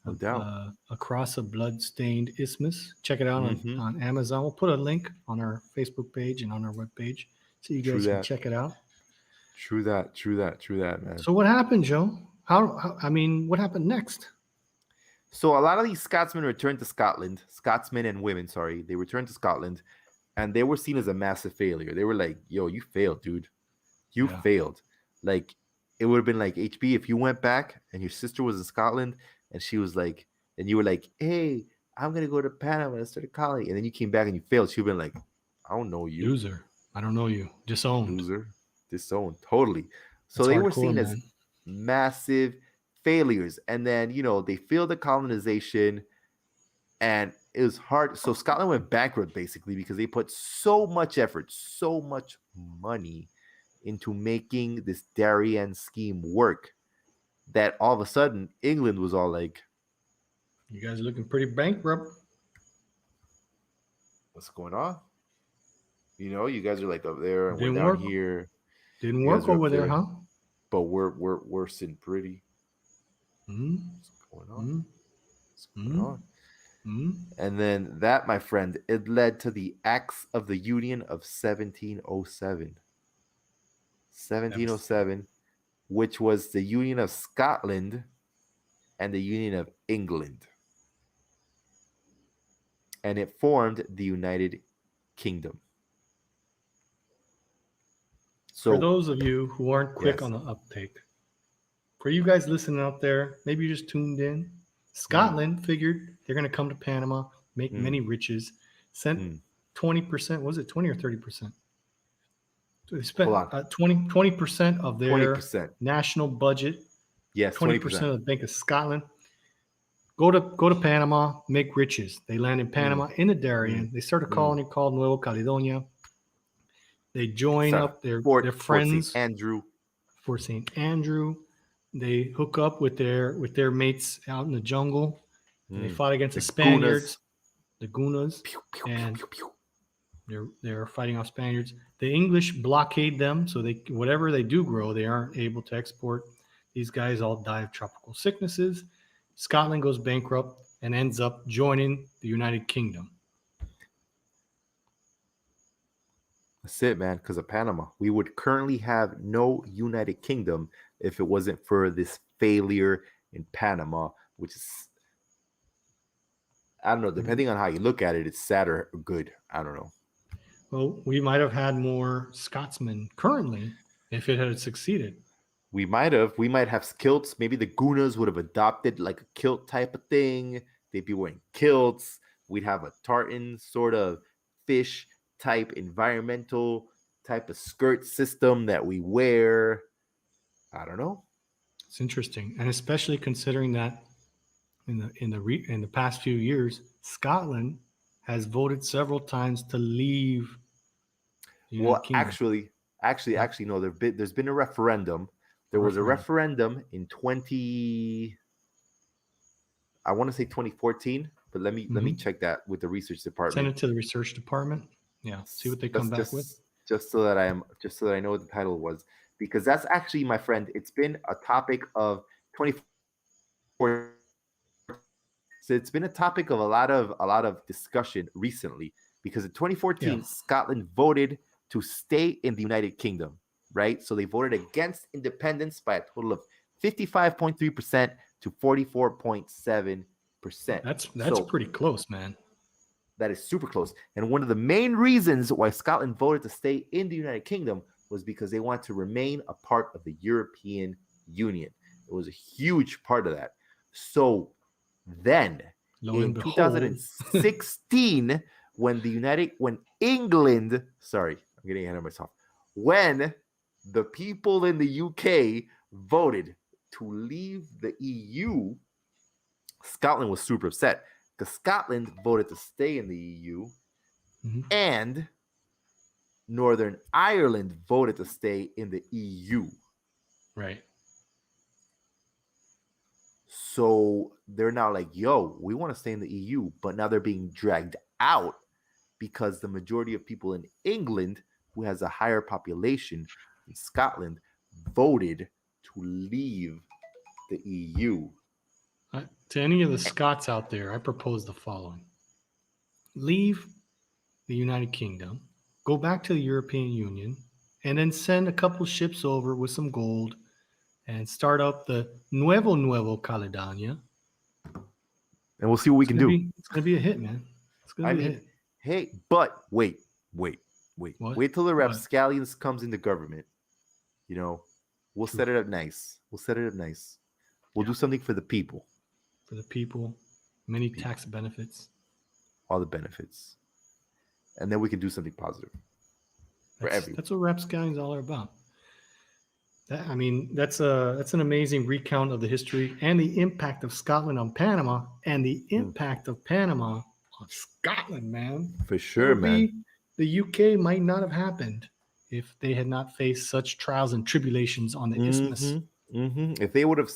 S2: No doubt.
S1: Across a Blood-Stained Isthmus. Check it out on Amazon. We'll put a link on our Facebook page and on our webpage so you guys can check it out.
S2: True that, man.
S1: So what happened, Joe? What happened next?
S2: So a lot of these Scotsmen returned to Scotland. Scotsmen and women, sorry. They returned to Scotland. And they were seen as a massive failure. They were like, yo, you failed, dude. You failed. Like, it would have been like, HB, if you went back and your sister was in Scotland and she was like, and you were like, hey, I'm going to go to Panama and start a colony. And then you came back and you failed. She would have been like, I don't know you.
S1: Loser. I don't know you. Disowned.
S2: Loser. Disowned. Totally. So they were seen as massive failures. And then, they failed the colonization and it was hard. So Scotland went bankrupt basically because they put so much effort, so much money into making this Darien scheme work that all of a sudden England was all like,
S1: you guys are looking pretty bankrupt.
S2: What's going on? You guys are like up there and we're down here.
S1: Didn't work over there, huh?
S2: But we're sitting pretty.
S1: Mm-hmm.
S2: What's going on? What's going on? And then that, my friend, it led to the Acts of the Union of 1707. 1707, which was the Union of Scotland and the Union of England. And it formed the United Kingdom. So,
S1: for those of you who aren't quick
S2: yes.
S1: on the uptake, for you guys listening out there, maybe you just tuned in. Scotland figured they're going to come to Panama, make many riches, sent 20%. Was it 20 or 30%? So they spent 20% of their
S2: 20%.
S1: national budget.
S2: Yes,
S1: 20% of the Bank of Scotland. Go to Panama, make riches. They land in Panama in the Darien. They start a colony called Nueva Caledonia. They join up their friends
S2: Fort
S1: St. Andrew. They hook up with their mates out in the jungle. They fought against the Spaniards, the Gunas, and they're fighting off Spaniards. The English blockade them, so they whatever they do grow, they aren't able to export. These guys all die of tropical sicknesses. Scotland goes bankrupt and ends up joining the United Kingdom.
S2: That's it, man, because of Panama. We would currently have no United Kingdom if it wasn't for this failure in Panama, which is, I don't know, depending on how you look at it, it's sad or good. I don't know.
S1: Well, we might have had more Scotsmen currently if it had succeeded.
S2: We might have kilts. Maybe the Gunas would have adopted like a kilt type of thing. They'd be wearing kilts. We'd have a tartan sort of fish type environmental type of skirt system that we wear. I don't know.
S1: It's interesting, and especially considering that in the past few years, Scotland has voted several times to leave.
S2: Well, actually, no. There's been a referendum. There was a referendum in 2014, but let me check that with the research department.
S1: Send it to the research department. Yeah, see what they come back with.
S2: Just so that I know what the title was, because that's actually, my friend, it's been a topic of 24. So it's been a topic of a lot of discussion recently, because in 2014 Scotland voted to stay in the United Kingdom, right? So they voted against independence by a total of 55.3% to 44.7%.
S1: That's pretty close, man.
S2: That is super close. And one of the main reasons why Scotland voted to stay in the United Kingdom was because they wanted to remain a part of the European Union. It was a huge part of that. So then in 2016, when England, sorry, I'm getting ahead of myself. When the people in the UK voted to leave the EU, Scotland was super upset because Scotland voted to stay in the EU, and Northern Ireland voted to stay in the EU.
S1: Right.
S2: So they're now like, yo, we want to stay in the EU, but now they're being dragged out because the majority of people in England, who has a higher population in Scotland, voted to leave the EU.
S1: To any of the Scots out there, I propose the following. Leave the United Kingdom, go back to the European Union, and then send a couple ships over with some gold and start up the Nuevo Caledonia.
S2: And we'll see what we can do.
S1: It's going to be a hit, man. It's going to be a hit.
S2: Hey, but wait. What? Wait till the rapscallions comes into government. You know, we'll set it up nice. We'll do something for the people.
S1: For the people, many tax benefits.
S2: All the benefits. And then we can do something positive for everyone.
S1: That's what rapscallions all are about. That's an amazing recount of the history and the impact of Scotland on Panama and the impact of Panama on Scotland, man.
S2: For sure, man.
S1: The UK might not have happened if they had not faced such trials and tribulations on the isthmus.
S2: If they would have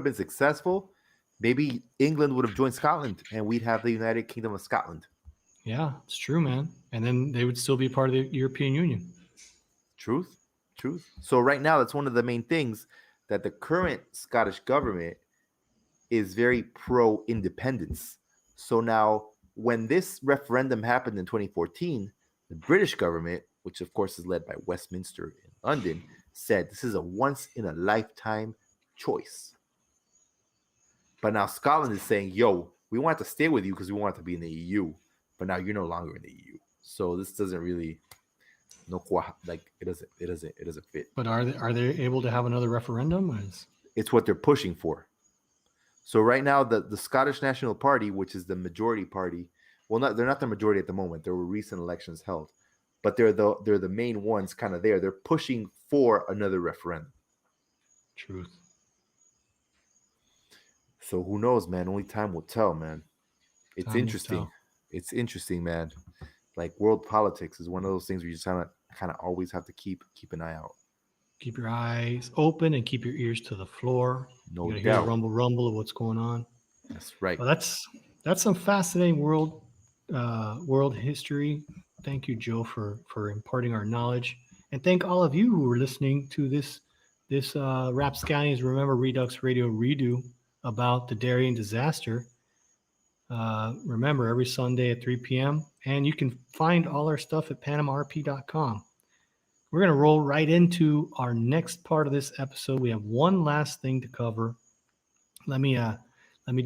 S2: been successful, maybe England would have joined Scotland and we'd have the United Kingdom of Scotland.
S1: Yeah, it's true, man. And then they would still be part of the European Union.
S2: Truth. So right now, that's one of the main things, that the current Scottish government is very pro-independence. So now, when this referendum happened in 2014, the British government, which of course is led by Westminster in London, said this is a once in a lifetime choice. But now Scotland is saying, yo, we want to stay with you because we want to be in the EU. But now you're no longer in the EU. So this doesn't really it doesn't fit.
S1: But are they able to have another referendum?
S2: It's what they're pushing for. So right now, the Scottish National Party, which is the majority party, they're not the majority at the moment. There were recent elections held, but they're the main ones kind of there. They're pushing for another referendum.
S1: Truth.
S2: So who knows, man? Only time will tell, man. It's interesting. It's interesting, man. Like world politics is one of those things where you just kind of always have to keep an eye out.
S1: Keep your eyes open and keep your ears to the floor.
S2: No
S1: you gotta
S2: doubt.
S1: Hear the rumble of what's going on.
S2: That's right.
S1: Well, that's some fascinating world history. Thank you, Joe, for imparting our knowledge, and thank all of you who are listening to this Rapscallions Remember Redux Radio redo about the Darien Disaster. Remember, every Sunday at 3 p.m. And you can find all our stuff at PanamaRP.com. We're going to roll right into our next part of this episode. We have one last thing to cover. Let me do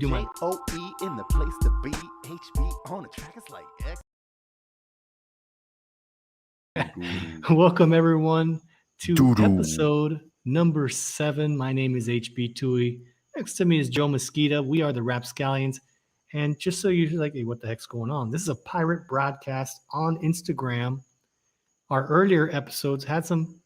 S1: my
S3: J-O-E in the place to be. HB on the track. It's like X.
S1: Welcome everyone to episode number 7. My name is HB Tui. Next to me is Joe Mosquita. We are the Rapscallions. And just so you're like, hey, what the heck's going on? This is a pirate broadcast on Instagram. Our earlier episodes had some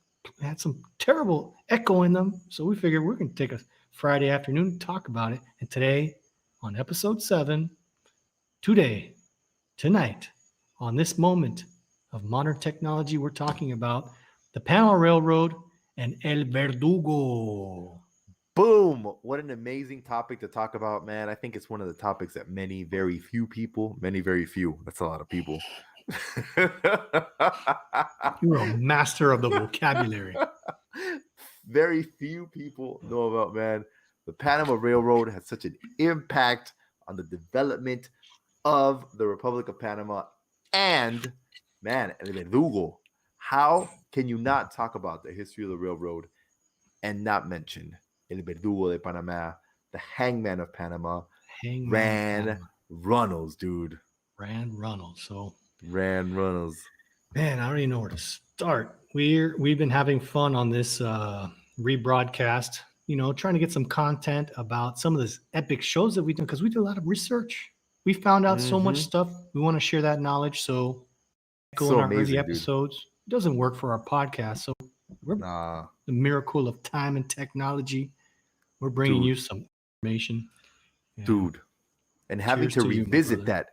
S1: terrible echo in them. So we figured we're going to take a Friday afternoon to talk about it. And today, on episode 7, tonight, on this moment of modern technology, we're talking about the Panama Railroad and El Verdugo.
S2: Boom! What an amazing topic to talk about, man. I think it's one of the topics that very few people, that's a lot of people.
S1: You're a master of the vocabulary.
S2: Very few people know about, man. The Panama Railroad had such an impact on the development of the Republic of Panama and, man, El Verdugo. How can you not talk about the history of the railroad and not mention El Verdugo de Panama, the hangman of Panama, Reynolds, dude.
S1: Reynolds.
S2: Reynolds.
S1: Man, I don't even know where to start. We've been having fun on this rebroadcast, trying to get some content about some of these epic shows that we've done because we did a lot of research. We found out so much stuff. We want to share that knowledge. So go in our early episodes. Dude. It doesn't work for our podcast. So we're the miracle of time and technology. We're bringing you some information.
S2: Yeah. Dude. And having to revisit that.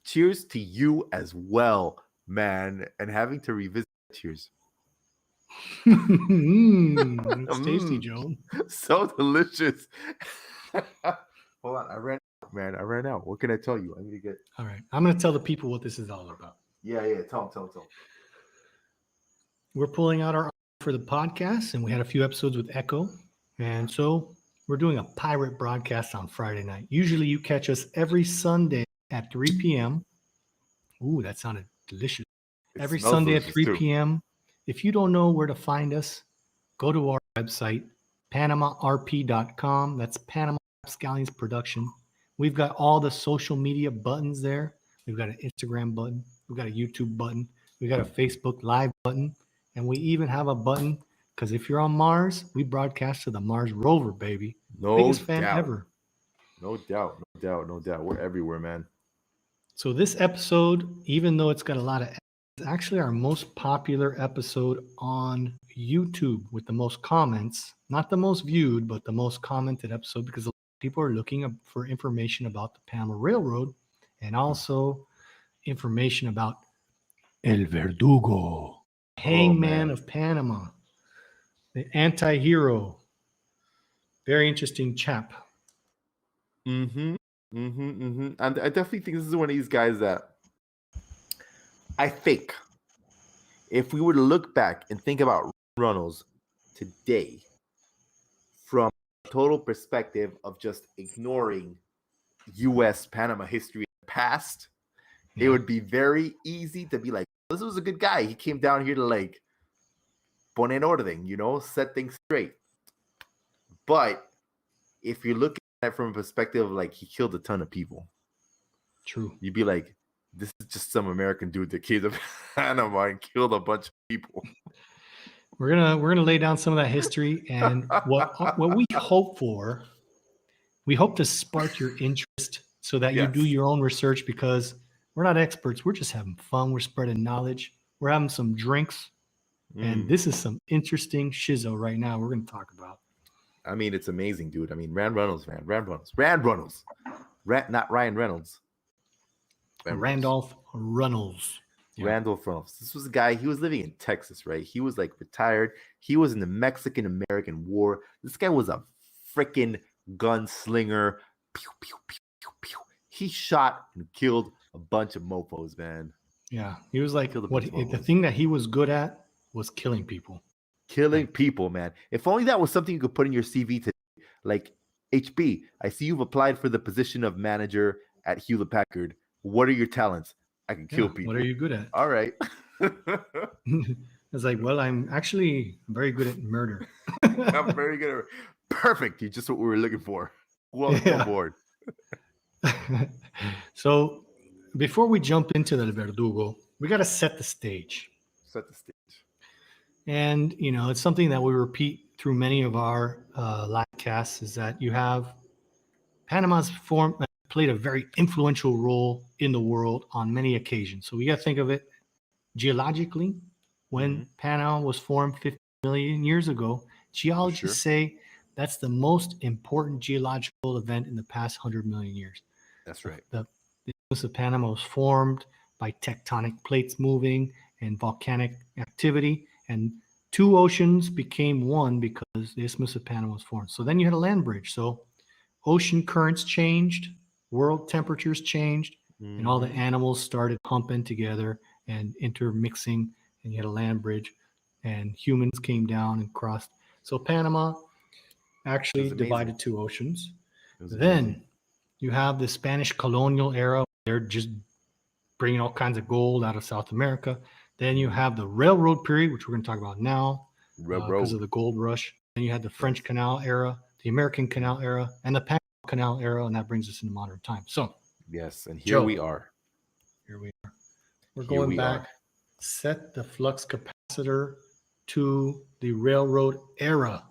S2: Cheers to you as well, man. And having to revisit. Cheers.
S1: It's tasty, Joe.
S2: So delicious. Hold on. I ran out. What can I tell you? I need to get.
S1: All right. I'm going to tell the people what this is all about.
S2: Yeah. Tell them.
S1: We're pulling out our for the podcast, and we had a few episodes with Echo. And so we're doing a pirate broadcast on Friday night. Usually you catch us every Sunday at 3 p.m. Ooh, that sounded delicious. Every Sunday at 3 p.m. If you don't know where to find us, go to our website, PanamaRP.com. That's Panama Rapscallions Production. We've got all the social media buttons there. We've got an Instagram button. We've got a YouTube button. We've got a Facebook Live button. And we even have a button because if you're on Mars, we broadcast to the Mars rover, baby. Biggest fan ever.
S2: No doubt. We're everywhere, man.
S1: So this episode, even though it's got a lot of, it's actually our most popular episode on YouTube with the most comments. Not the most viewed, but the most commented episode because a lot of people are looking for information about the Panama Railroad and also information about El Verdugo, hangman of Panama. The anti-hero. Very interesting chap.
S2: And I definitely think this is one of these guys that I think if we were to look back and think about Reynolds today from a total perspective of just ignoring U.S. Panama history past, it
S1: Yeah.
S2: would be very easy to be like, this was a good guy. He came down here to like pone en orden, set things straight. But if you're looking at it from a perspective of like he killed a ton of people,
S1: True.
S2: you'd be like, this is just some American dude that came to Panama and killed a bunch of people.
S1: We're gonna lay down some of that history and what we hope for. We hope to spark your interest so that you do
S2: Yes.
S1: your own research, because we're not experts. We're just having fun. We're spreading knowledge. We're having some drinks, and this is some interesting shizzo right now we're going to talk about.
S2: I mean, it's amazing, dude. I mean, Rand Reynolds, not Ryan Reynolds.
S1: Randolph Reynolds.
S2: Yeah. Randolph Reynolds. This was a guy, he was living in Texas, right? He was like retired. He was in the Mexican-American War. This guy was a freaking gunslinger. Pew, pew, pew, pew, pew. He shot and killed a bunch of mofos, man.
S1: Yeah, he was like, the thing that he was good at was killing people.
S2: Killing people, man. If only that was something you could put in your CV today. Like, HB, I see you've applied for the position of manager at Hewlett Packard. What are your talents? I can kill people.
S1: What are you good at?
S2: All right.
S1: It's like, well, I'm actually very good at murder.
S2: I'm very good at perfect. You're just what we were looking for. Welcome aboard.
S1: So before we jump into the Verdugo, we got to set the stage.
S2: Set the stage.
S1: And, it's something that we repeat through many of our live casts, is that you have Panama's played a very influential role in the world on many occasions. So we got to think of it geologically. When Panama was formed 50 million years ago, geologists say that's the most important geological event in the past 100 million years.
S2: That's right.
S1: The Isthmus of Panama was formed by tectonic plates moving and volcanic activity, and two oceans became one because the Isthmus of Panama was formed. So then you had a land bridge. So ocean currents changed, world temperatures changed, and all the animals started humping together and intermixing, and you had a land bridge, and humans came down and crossed. So Panama actually divided two oceans. Then you have the Spanish colonial era. They're just bringing all kinds of gold out of South America. Then you have the railroad period, which we're going to talk about now because of the gold rush. Then you had the French Canal era, the American Canal era, and the Panama Canal era, and that brings us into modern times. So,
S2: yes, and here we are.
S1: Here we are. We're going back. Set the flux capacitor to the railroad era.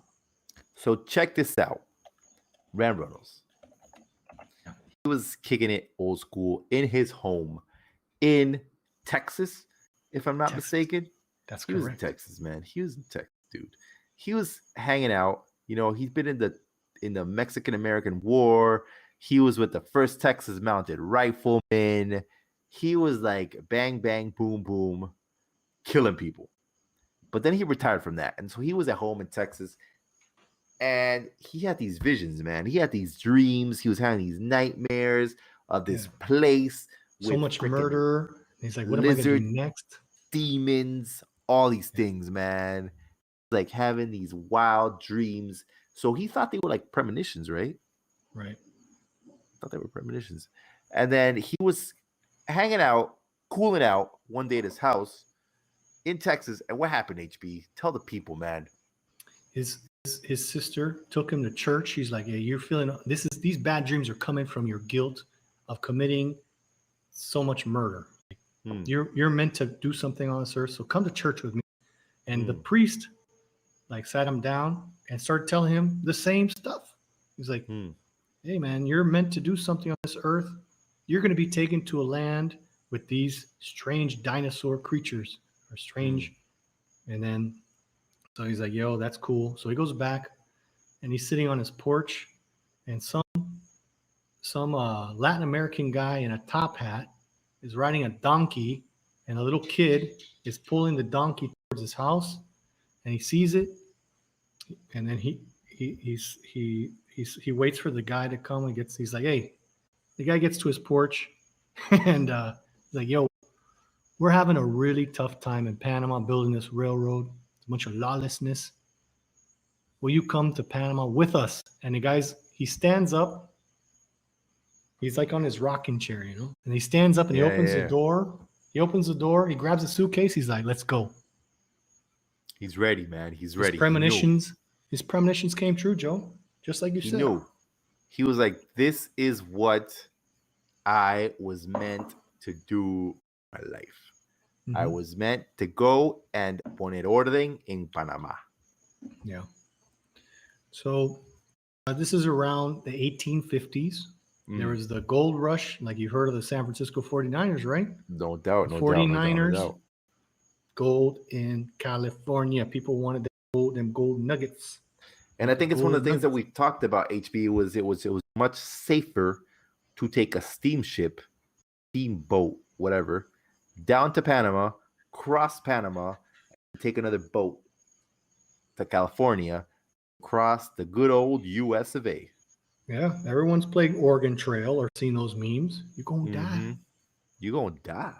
S2: So check this out. Rand Reynolds. He was kicking it old school in his home in Texas, if I'm not mistaken.
S1: That's correct.
S2: He was in Texas, man. He was in Texas, dude. He was hanging out. He's been in the Mexican-American War. He was with the 1st Texas Mounted Riflemen. He was like bang, bang, boom, boom, killing people. But then he retired from that. And so he was at home in Texas. And he had these visions, man. He had these dreams. He was having these nightmares of this place.
S1: So much murder. He's like, what am I going to do next?
S2: Demons, all these things, man. Like having these wild dreams. So he thought they were like premonitions, right?
S1: Right.
S2: Thought they were premonitions. And then he was hanging out, cooling out one day at his house in Texas. And what happened, HB? Tell the people, man.
S1: His sister took him to church. She's like, "Hey, you're feeling these bad dreams are coming from your guilt of committing so much murder. You're meant to do something on this earth. So come to church with me." And the priest sat him down and started telling him the same stuff. He's like, "Hey, man, you're meant to do something on this earth. You're going to be taken to a land with these strange dinosaur creatures or strange." And then, so he's like, "Yo, that's cool." So he goes back and he's sitting on his porch, and some Latin American guy in a top hat is riding a donkey, and a little kid is pulling the donkey towards his house, and he sees it, and then he waits for the guy to come and he's like, "Hey," the guy gets to his porch and he's like, "Yo, we're having a really tough time in Panama building this railroad. It's a bunch of lawlessness. Will you come to Panama with us?" And he stands up He's like on his rocking chair, you know, and he stands up and he
S2: Yeah,
S1: opens the
S2: yeah.
S1: door. He opens the door. He grabs a suitcase. He's like, "Let's go."
S2: He's ready, man. He's
S1: His
S2: ready.
S1: premonitions came true, Joe. Just like you
S2: He
S1: said.
S2: knew. He was like, "This is what I was meant to do in my life. I
S1: Mhm.
S2: was meant to go and poner orden in Panama."
S1: Yeah. So this is around the 1850s. There was the gold rush, like you've heard of the San Francisco 49ers, right?
S2: No doubt,
S1: The
S2: no doubt, no doubt, no
S1: 49ers,
S2: doubt.
S1: gold in California. People wanted them gold nuggets.
S2: And I think it's one of the things that
S1: Nuggets.
S2: we talked about. HB was it was much safer to take a steamship, steamboat, whatever, down to Panama, cross Panama, and take another boat to California, cross the good old U.S. of A.
S1: Yeah, everyone's played Oregon Trail or seen those memes. You're going to die.
S2: You're gonna die.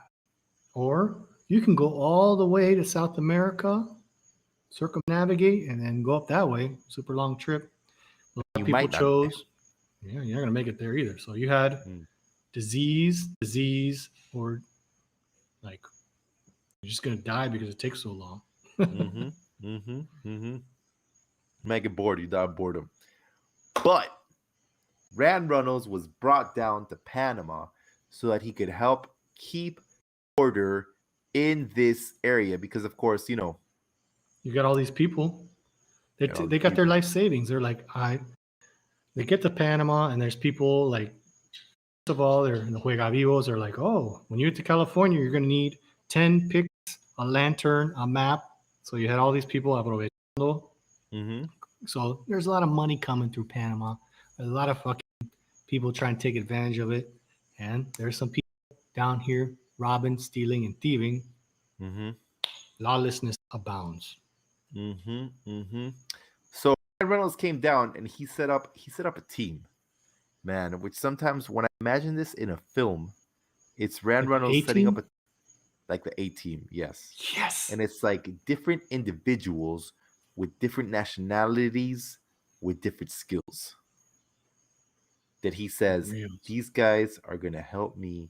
S1: Or you can go all the way to South America, circumnavigate, and then go up that way. Super long trip. A lot of
S2: You
S1: people
S2: might not.
S1: chose. Yeah, you're not gonna make it there either. So you had disease, or like you're just gonna die because it takes so long.
S2: Make it bored. You die of boredom. But Reynolds was brought down to Panama so that he could help keep order in this area because, of course, you know,
S1: You got all these people. They
S2: all
S1: they
S2: the
S1: got their
S2: people.
S1: life savings. They're like, they get to Panama, and there's people like, first of all, they're the Juega Vivos are like, oh, when you get to California, you're gonna need 10 picks, a lantern, a map. So you had all these people aprovechando. So there's a lot of money coming through Panama. There's a lot of fucking people trying to take advantage of it. And there's some people down here robbing, stealing, and thieving. Lawlessness abounds.
S2: So Reynolds came down and he set up a team, man. Which sometimes when I imagine this in a film, it's Reynolds setting up like the A team, yes.
S1: Yes.
S2: And it's like different individuals with different nationalities with different skills that he says these guys are gonna help me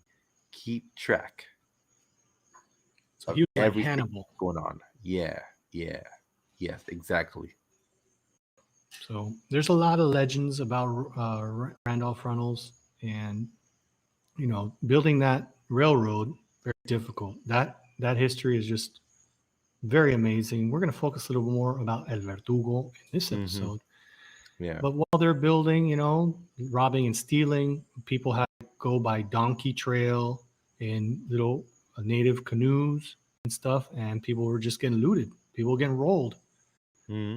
S2: keep track of everything
S1: Hannibal
S2: going on. Yes, exactly.
S1: So there's a lot of legends about Randolph Reynolds, and you know, building that railroad very difficult. That history is just very amazing. We're going to focus a little more about El Verdugo in this episode.
S2: Yeah.
S1: But while they're building, you know, robbing and stealing, people have to go by donkey trail in little native canoes and stuff, and people were just getting looted. People getting rolled.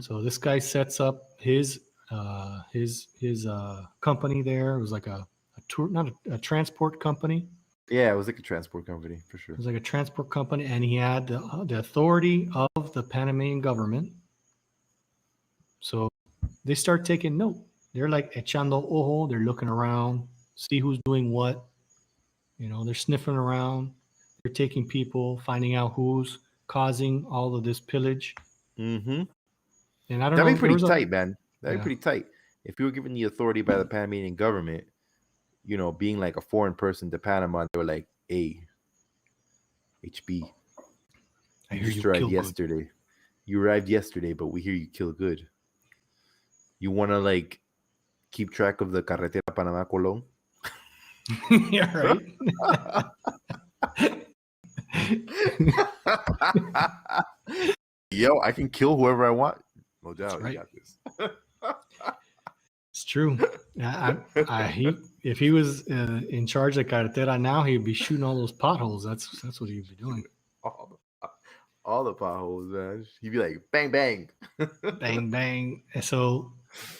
S1: So this guy sets up his company there. It was like a tour, not a transport company.
S2: Yeah, it was like a transport company for sure.
S1: It was like a transport company, and he had the authority of the Panamanian government. So they start taking note. They're like echando ojo. They're looking around, see who's doing what. You know, they're sniffing around. They're taking people, finding out who's causing all of this pillage. And I don't know.
S2: That'd be pretty tight, man. That'd be pretty tight. If you were given the authority by the Panamanian government, you know, being like a foreign person to Panama, they were like, hey, HB, you just arrived yesterday. Good. You arrived yesterday, but we hear you kill good. You want to like keep track of the Carretera Panama Colón?
S1: Yeah, right.
S2: Yo, I can kill whoever I want. No doubt,
S1: right.
S2: You got this.
S1: It's true. If he was in charge of Carretera now, he'd be shooting all those potholes. That's what he'd be doing.
S2: All the potholes, man. He'd be like, bang, bang.
S1: Bang, bang. So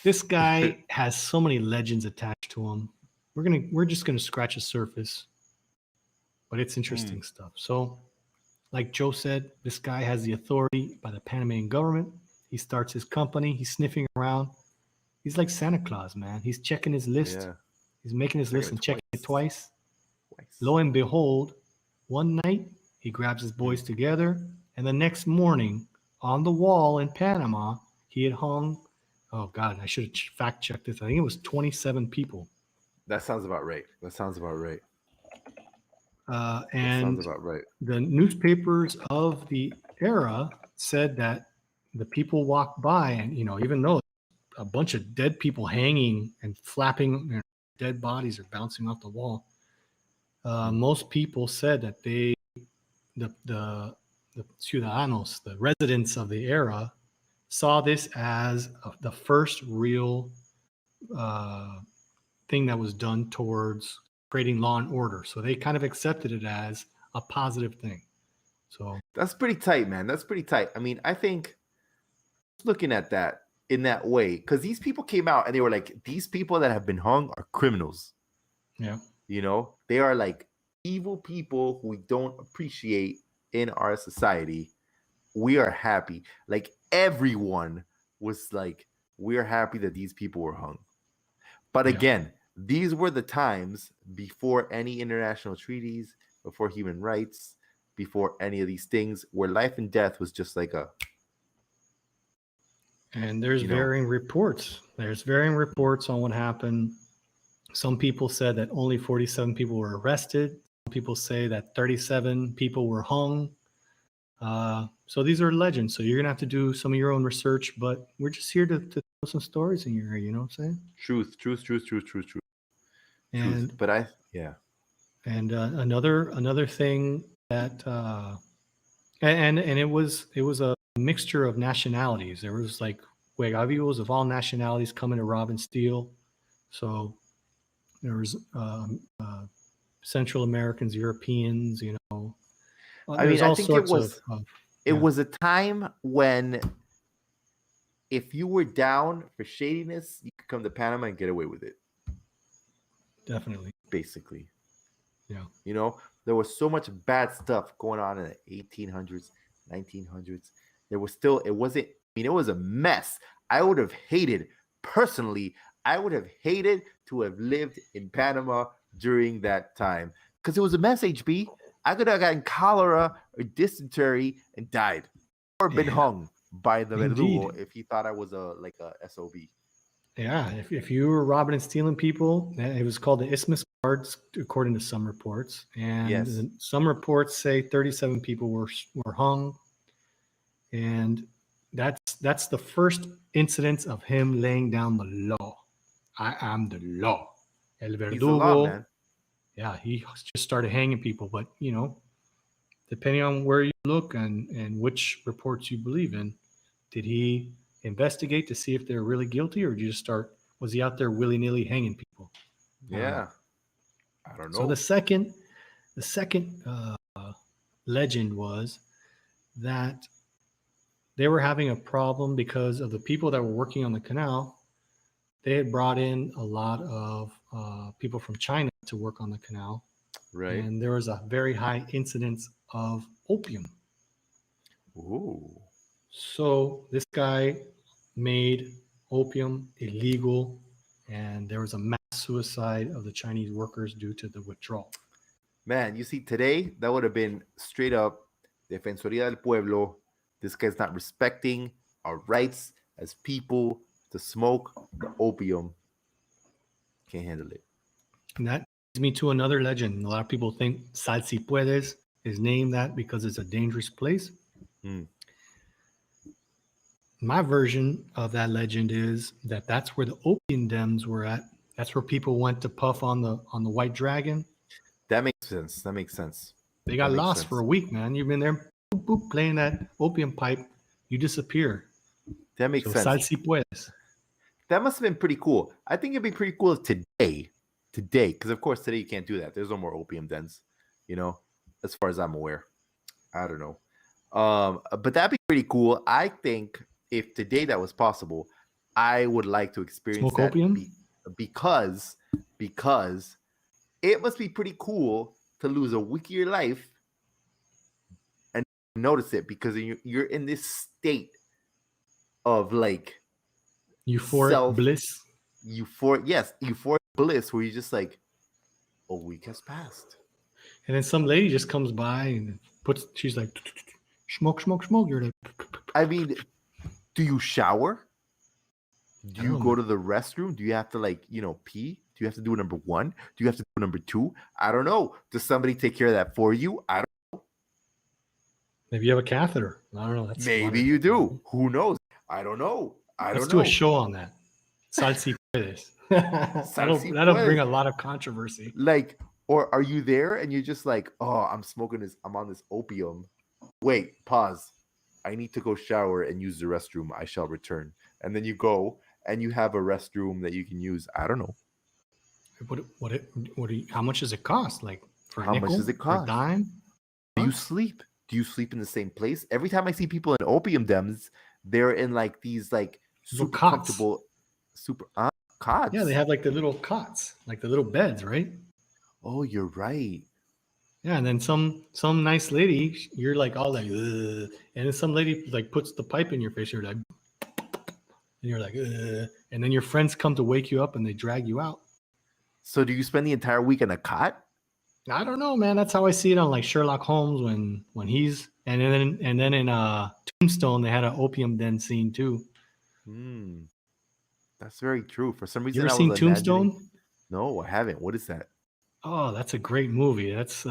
S1: this guy has so many legends attached to him. We're just gonna scratch the surface, but it's interesting stuff. So, like Joe said, this guy has the authority by the Panamanian government. He starts his company. He's sniffing around. He's like Santa Claus, man. He's checking his list. Yeah. He's making his list and checking it twice. Lo and behold, one night he grabs his boys together, and the next morning on the wall in Panama, he had hung, oh God, I should have fact checked this. I think it was 27 people.
S2: That sounds about right. That sounds about right.
S1: And
S2: Sounds about right.
S1: the newspapers of the era said that the people walked by, and even though a bunch of dead people hanging and flapping, dead bodies are bouncing off the wall, most people said that the ciudadanos, the residents of the era, saw this as the first real thing that was done towards creating law and order. So they kind of accepted it as a positive thing. So
S2: that's pretty tight, man. That's pretty tight. I mean, I think looking at that in that way, because these people came out and they were like, these people that have been hung are criminals.
S1: Yeah.
S2: They are like evil people who we don't appreciate in our society. We are happy. Like everyone was like, we are happy that these people were hung. But again, these were the times before any international treaties, before human rights, before any of these things, where life and death was just like a.
S1: And there's varying reports. There's varying reports on what happened. Some people said that only 47 people were arrested. Some people say that 37 people were hung. So these are legends. So you're going to have to do some of your own research, but we're just here to tell some stories in your area, you know what I'm saying?
S2: Truth.
S1: And And another thing that and it was a mixture of nationalities. There was like Huegavios of all nationalities coming to rob and steal. So there was Central Americans, Europeans,
S2: I mean, I think it was a time when if you were down for shadiness, you could come to Panama and get away with it.
S1: Definitely.
S2: Basically.
S1: Yeah.
S2: There was so much bad stuff going on in the 1800s, 1900s. It was a mess. I would have hated to have lived in Panama during that time because it was a mess, HB. I could have gotten cholera or dysentery and died or been hung by the verdugo if he thought I was a SOB.
S1: Yeah, if you were robbing and stealing people, it was called the Isthmus Guards, according to some reports. And some reports say 37 people were hung. And that's the first incidence of him laying down the law. I am the law. El Verdugo. He's the law, man. Yeah, he just started hanging people. But, depending on where you look and which reports you believe in, did he investigate to see if they're really guilty, or was he out there willy-nilly hanging people?
S2: I don't know.
S1: So the second legend was that they were having a problem because of the people that were working on the canal. They had brought in a lot of people from China to work on the canal.
S2: Right.
S1: And there was a very high incidence of opium.
S2: Ooh.
S1: So this guy made opium illegal, and there was a mass suicide of the Chinese workers due to the withdrawal.
S2: Man, you see, today, that would have been straight up Defensoría del Pueblo. This guy's not respecting our rights as people to smoke the opium. Can't handle it.
S1: And that leads me to another legend. A lot of people think Sal Si Puedes is named that because it's a dangerous place. My version of that legend is that that's where the opium dens were at. That's where people went to puff on the white dragon.
S2: That makes sense.
S1: They got lost for a week, man. You've been there, boop, boop, playing that opium pipe. You disappear.
S2: That makes sense.
S1: Sal Si Puedes.
S2: That must have been pretty cool. I think it'd be pretty cool today, because of course today you can't do that. There's no more opium dens, as far as I'm aware. I don't know. But that'd be pretty cool. I think if today that was possible, I would like to experience
S1: smoke opium
S2: because it must be pretty cool to lose a week of your life and notice it, because you're in this state of like
S1: euphoric bliss.
S2: Euphoric bliss, where you're just like, a week has passed.
S1: And then some lady just comes by and she's like, smoke. You're like,
S2: I mean, do you shower? Do you go to the restroom? Do you have to pee? Do you have to do number 1? Do you have to do number 2? I don't know. Does somebody take care of that for you? I don't.
S1: Maybe you have a catheter. I don't know. That's
S2: Maybe you do. Who knows? I don't know.
S1: Let's do a show on that. Sal si puedes. That'll bring a lot of controversy.
S2: Like, or are you there and you're just like, oh, I'm on this opium. Wait, pause. I need to go shower and use the restroom. I shall return. And then you go and you have a restroom that you can use. I don't know.
S1: How much does it cost? Like for a nickel?
S2: How much does it cost?
S1: For a dime?
S2: Do you sleep? Do you sleep in the same place? Every time I see people in opium dens, they're in like these like super comfortable, cots.
S1: Yeah, they have like the little cots, like the little beds, right?
S2: Oh, you're right.
S1: Yeah, and then some nice lady, you're like all like, ugh. And then some lady like puts the pipe in your face. You're like, and you're like, ugh. And then your friends come to wake you up and they drag you out.
S2: So do you spend the entire week in a cot?
S1: I don't know, man. That's how I see it on like Sherlock Holmes when he's and then in Tombstone they had an opium den scene too.
S2: That's very true. For some reason,
S1: you ever seen Tombstone?
S2: No, I haven't. What is that?
S1: Oh, that's a great movie. That's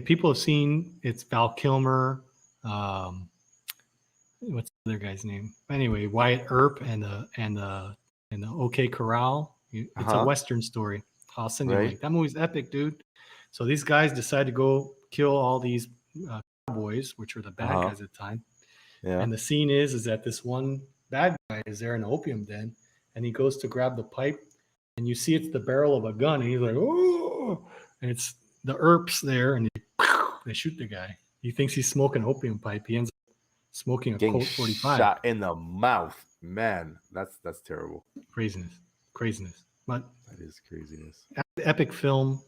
S1: people have seen. It's Val Kilmer. What's the other guy's name? Anyway, Wyatt Earp and the OK Corral. It's a Western story. I'll send you a link. That movie's epic, dude. So these guys decide to go kill all these cowboys, which were the bad guys at the time.
S2: Yeah.
S1: And the scene is that this one bad guy is there in the opium den, and he goes to grab the pipe, and you see it's the barrel of a gun, and he's like, oh, and it's the Earps there, and they shoot the guy. He thinks he's smoking an opium pipe. He ends up smoking a Colt 45.
S2: Shot in the mouth. Man, that's terrible.
S1: Craziness. But
S2: that is craziness.
S1: Epic film.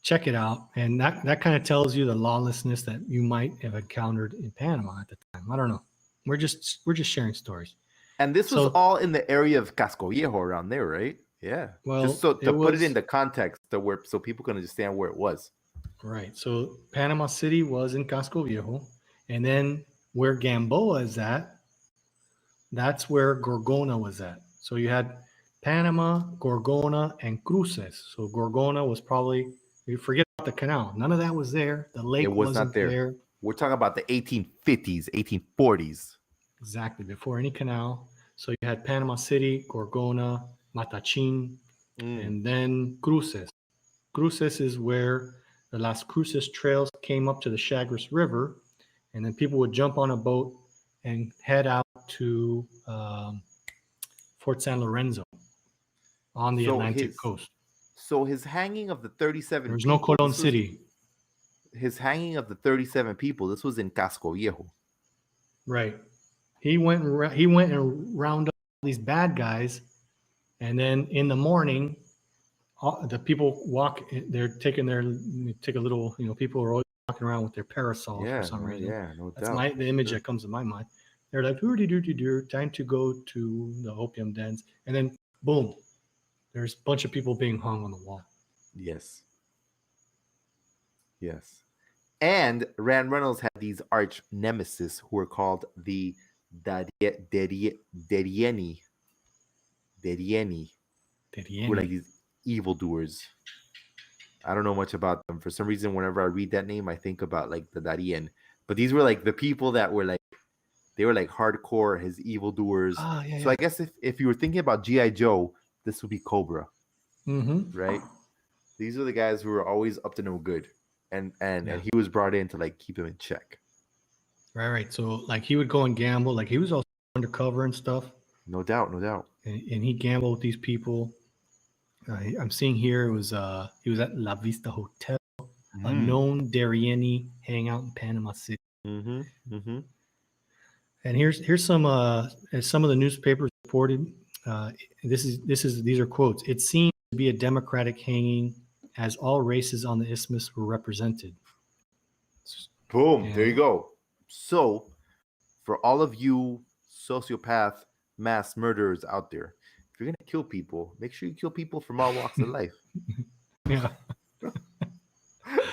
S1: Check it out. And that kind of tells you the lawlessness that you might have encountered in Panama at the time. I don't know. We're just sharing stories.
S2: And this was all in the area of Casco Viejo around there, right? Yeah. Well, just so to put it into context, so people can understand where it was.
S1: Right. So Panama City was in Casco Viejo, and then where Gamboa is at, that's where Gorgona was at. So you had Panama, Gorgona, and Cruces. So Gorgona was probably, you forget about the canal. None of that was there. The lake wasn't there.
S2: We're talking about the 1850s, 1840s.
S1: Exactly, before any canal. So you had Panama City, Gorgona, Matachin, and then Cruces. Cruces is where the Las Cruces trails came up to the Chagres River, and then people would jump on a boat and head out to Fort San Lorenzo on the Atlantic coast.
S2: So his hanging of the 37
S1: There's no Colon City.
S2: His hanging of the 37 people, this was in Casco Viejo.
S1: Right. He went and round up these bad guys, and then in the morning, the people they're take a little, people are always walking around with their parasols for some reason.
S2: Yeah, no doubt.
S1: That's the image that comes to my mind. They're like, time to go to the opium dens. And then, boom, there's a bunch of people being hung on the wall.
S2: Yes. And Reynolds had these arch nemesis who were called the Darieni. Who were like these evildoers. I don't know much about them. For some reason, whenever I read that name, I think about like the Darien. But these were like the people that were like, they were like hardcore, his evildoers. So I guess if you were thinking about G.I. Joe, this would be Cobra. Right? These are the guys who were always up to no good. And he was brought in to like keep him in check.
S1: Right. So like he would go and gamble. Like he was also undercover and stuff.
S2: No doubt.
S1: And he gambled with these people. I'm seeing here he was at La Vista Hotel, a known Darieni hangout in Panama City. And here's some as some of the newspapers reported. These are quotes. It seemed to be a democratic hanging, as all races on the isthmus were represented.
S2: Boom! There you go. So, for all of you sociopath mass murderers out there, if you're gonna kill people, make sure you kill people from all walks of life.
S1: Yeah.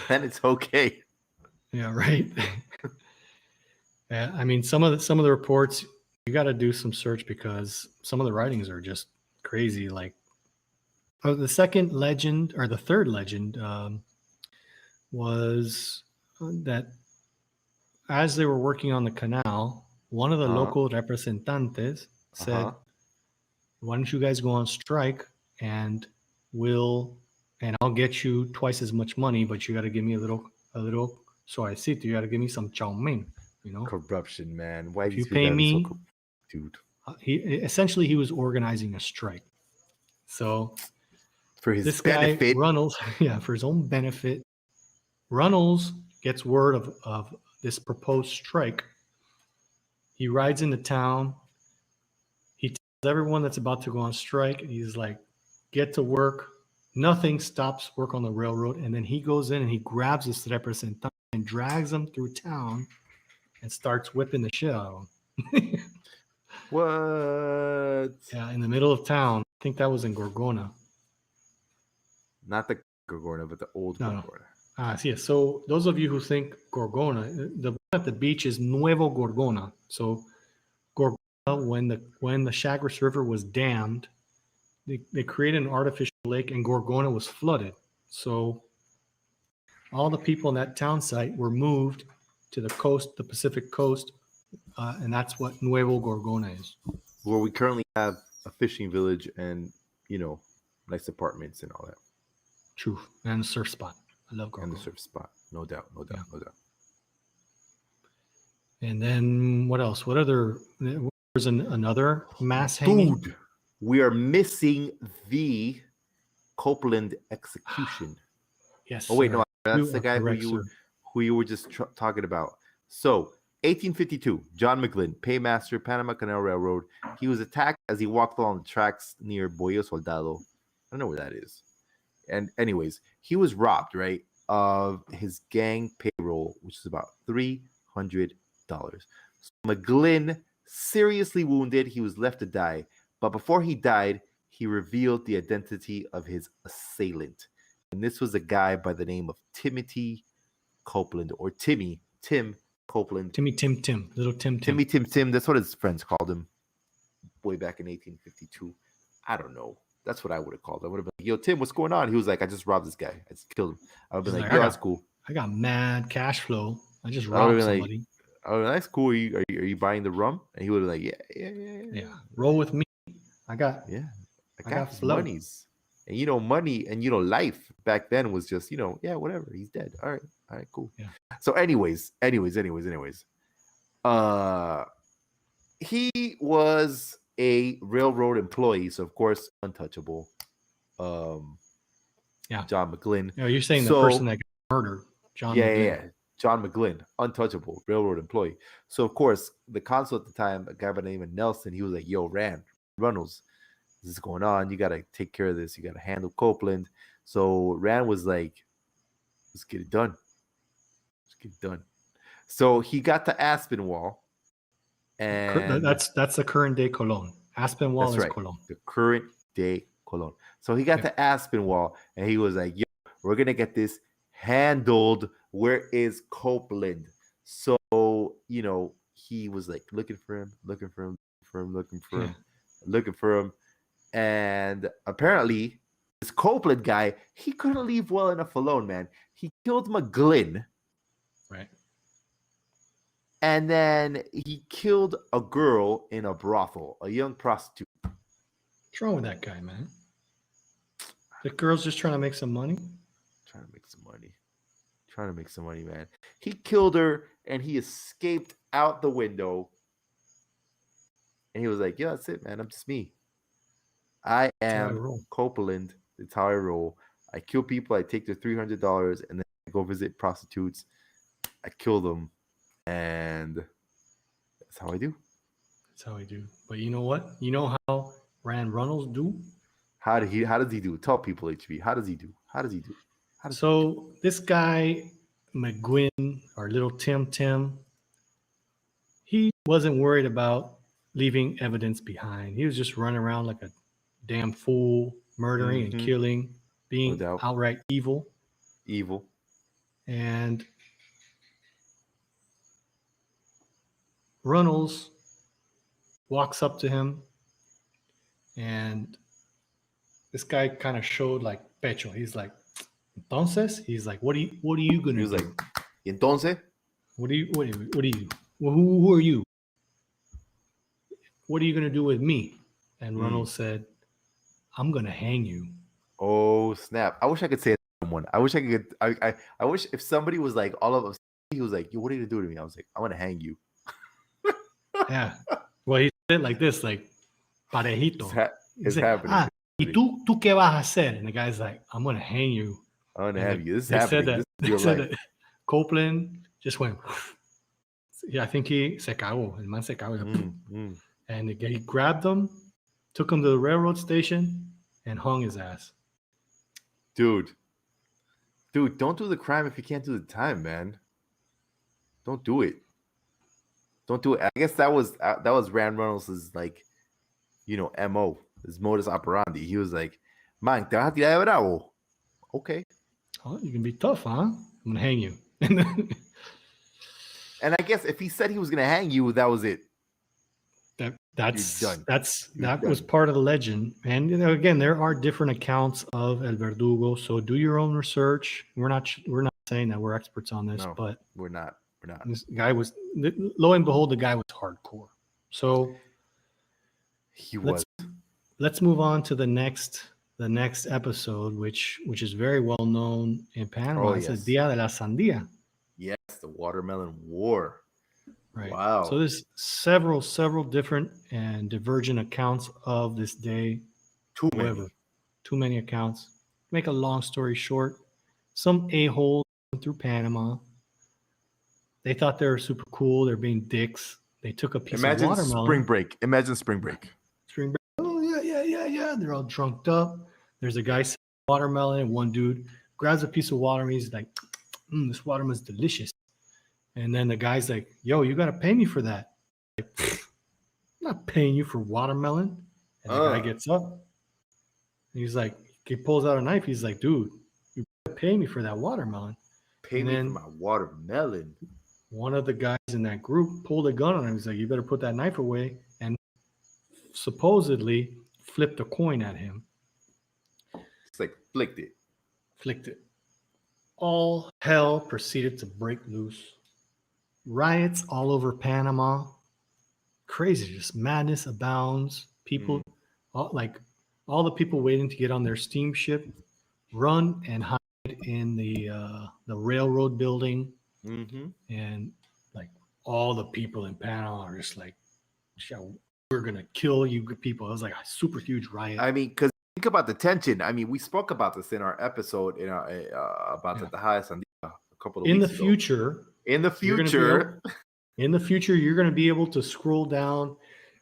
S2: And it's okay.
S1: Yeah. Right. I mean, some of the reports, you got to do some search because some of the writings are just crazy. Like the second legend or the third legend was that as they were working on the canal, one of the local representantes said, why don't you guys go on strike and I'll get you twice as much money, but you got to give me a little suavecito. You got to give me some chow mein, you know?
S2: Corruption, man. Why
S1: If
S2: these
S1: you
S2: people
S1: pay
S2: gotta be so
S1: me,
S2: dude?
S1: he was organizing a strike. So
S2: For his
S1: this
S2: benefit.
S1: guy, Reynolds, for his own benefit, Reynolds gets word of this proposed strike. He rides into town. He tells everyone that's about to go on strike, he's like, get to work. Nothing stops work on the railroad. And then he goes in and he grabs this representante and drags him through town and starts whipping the shit out of him.
S2: What?
S1: Yeah, in the middle of town. I think that was in Gorgona.
S2: Not the Gorgona, but the old Gorgona.
S1: Yeah. So those of you who think Gorgona, the one at the beach is Nuevo Gorgona. So Gorgona, when the Chagres River was dammed, they created an artificial lake and Gorgona was flooded. So all the people in that town site were moved to the coast, the Pacific coast, and that's what Nuevo Gorgona is.
S2: Where we currently have a fishing village and, nice apartments and all that.
S1: True. And the surf spot. I love Gorgona.
S2: And the surf spot. No doubt.
S1: And then what else? There's another mass hanging?
S2: Dude, we are missing the Copeland execution.
S1: Yes.
S2: Oh, wait, no, that's the guy
S1: correct,
S2: who you were just talking about. So, 1852, John McGlynn, paymaster, Panama Canal Railroad. He was attacked as he walked along the tracks near Boyo Soldado. I don't know where that is. And anyways, he was robbed, right, of his gang payroll, which is about $300. So McGlynn, seriously wounded, he was left to die. But before he died, he revealed the identity of his assailant. And this was a guy by the name of Timothy Copeland, or Tim Copeland.
S1: Little Tim.
S2: Tim. That's what his friends called him way back in 1852. I don't know. That's what I would have called him. I would have been like, yo, Tim, what's going on? He was like, I just robbed this guy. I just killed him. I would have been like, yo, that's cool.
S1: I got mad cash flow. I just robbed somebody.
S2: Like, oh, that's cool. Are you buying the rum? And he would have been like, yeah.
S1: Roll with me. I got
S2: monies. And money and life back then was just, whatever. He's dead. All right, cool.
S1: Yeah.
S2: So anyways. He was a railroad employee, so of course untouchable. John McGlynn.
S1: You're saying the person that got murdered, John McGlynn. Yeah.
S2: John McGlynn, untouchable, railroad employee. So of course, the consul at the time, a guy by the name of Nelson, he was like, yo, Reynolds, this is going on. You got to take care of this. You got to handle Copeland. So Rand was like, let's get it done. So he got to Aspinwall. And
S1: that's the current day Colon. Aspinwall is Colon.
S2: The current day Colon. So he got to Aspinwall and he was like, yo, we're going to get this handled. Where is Copeland? So, he was like looking for him. And apparently, this Copeland guy, he couldn't leave well enough alone, man. He killed McGlynn.
S1: Right.
S2: And then he killed a girl in a brothel, a young prostitute.
S1: What's wrong with that guy, man? The girl's just trying to make some money?
S2: Trying to make some money, man. He killed her and he escaped out the window. And he was like, yeah, that's it, man. I'm just me. I am Copeland. That's how I roll. I kill people. I take their $300 and then I go visit prostitutes. I kill them. And that's how I do.
S1: But you know what? You know how Rand Reynolds do?
S2: How does he do? Tell people, HB. How does he do?
S1: So this guy, McGlynn, or little Tim, he wasn't worried about leaving evidence behind. He was just running around like a damn fool, murdering and killing, being outright evil. And Reynolds walks up to him and this guy kind of showed like pecho. He's like, entonces, he's like, what are you gonna
S2: He was
S1: do?
S2: like, entonces,
S1: What are you? Well, who are you? What are you gonna do with me? And Reynolds said, I'm gonna hang you.
S2: oh snap! I wish I could say that to someone. I wish I could. I wish if somebody was like all of us. He was like, "Yo, what are you gonna do to me?" I was like, "I'm gonna hang you."
S1: Yeah. Well, he said it like this, like parejito. He
S2: It's
S1: said,
S2: happening.
S1: ¿y tú qué vas a hacer? And the guy's like, I'm gonna hang you.
S2: I'm gonna
S1: And
S2: have you. This is
S1: they said
S2: happening.
S1: that,
S2: This is your life.
S1: that Copeland just went. Yeah, I think he se cagó. El man se cagó. And he grabbed him, took him to the railroad station, and hung his ass.
S2: Dude, don't do the crime if you can't do the time, man. Don't do it. Don't do it. I guess that was Rand Reynolds' like, MO, his modus operandi. He was like, "Man, te vas a tirar de bravo." Okay.
S1: Oh, you can be tough, huh? I'm gonna hang you.
S2: And I guess if he said he was gonna hang you, that was it.
S1: That's
S2: You're done.
S1: That was part of the legend. And again, there are different accounts of El Verdugo. So do your own research. We're not saying that we're experts on this,
S2: No,
S1: but
S2: we're not.
S1: this guy was, lo and behold, the guy was hardcore. So
S2: He was.
S1: Let's move on to the next episode, which is very well known in Panama.
S2: Oh,
S1: It's
S2: yes.
S1: Dia de la Sandía.
S2: Yes, the Watermelon War.
S1: Right.
S2: Wow.
S1: So there's several different and divergent accounts of this day.
S2: Too
S1: many accounts. Make a long story short, some a-holes went through Panama. They thought they were super cool. They're being dicks. They took a piece of watermelon.
S2: Spring break. Imagine spring break.
S1: Oh, yeah. They're all drunked up. There's a guy selling watermelon, and one dude grabs a piece of watermelon. He's like, this watermelon's delicious. And then the guy's like, yo, you got to pay me for that. Like, I'm not paying you for watermelon. And the guy gets up. And he's like, he pulls out a knife. He's like, dude, you got to pay me for that watermelon.
S2: Pay me for my watermelon.
S1: One of the guys in that group pulled a gun on him. He's like, you better put that knife away. And supposedly flipped a coin at him.
S2: It's like flicked it.
S1: All hell proceeded to break loose. Riots all over Panama. Crazy, just madness abounds. People, all the people waiting to get on their steamship, run and hide in the railroad building. And like all the people in Panama are just like, we're gonna kill you people. It was like a super huge riot.
S2: I mean, because think about the tension. I mean, we spoke about this in our episode about the highest on a couple of weeks ago. In the future,
S1: you're going to be able to scroll down.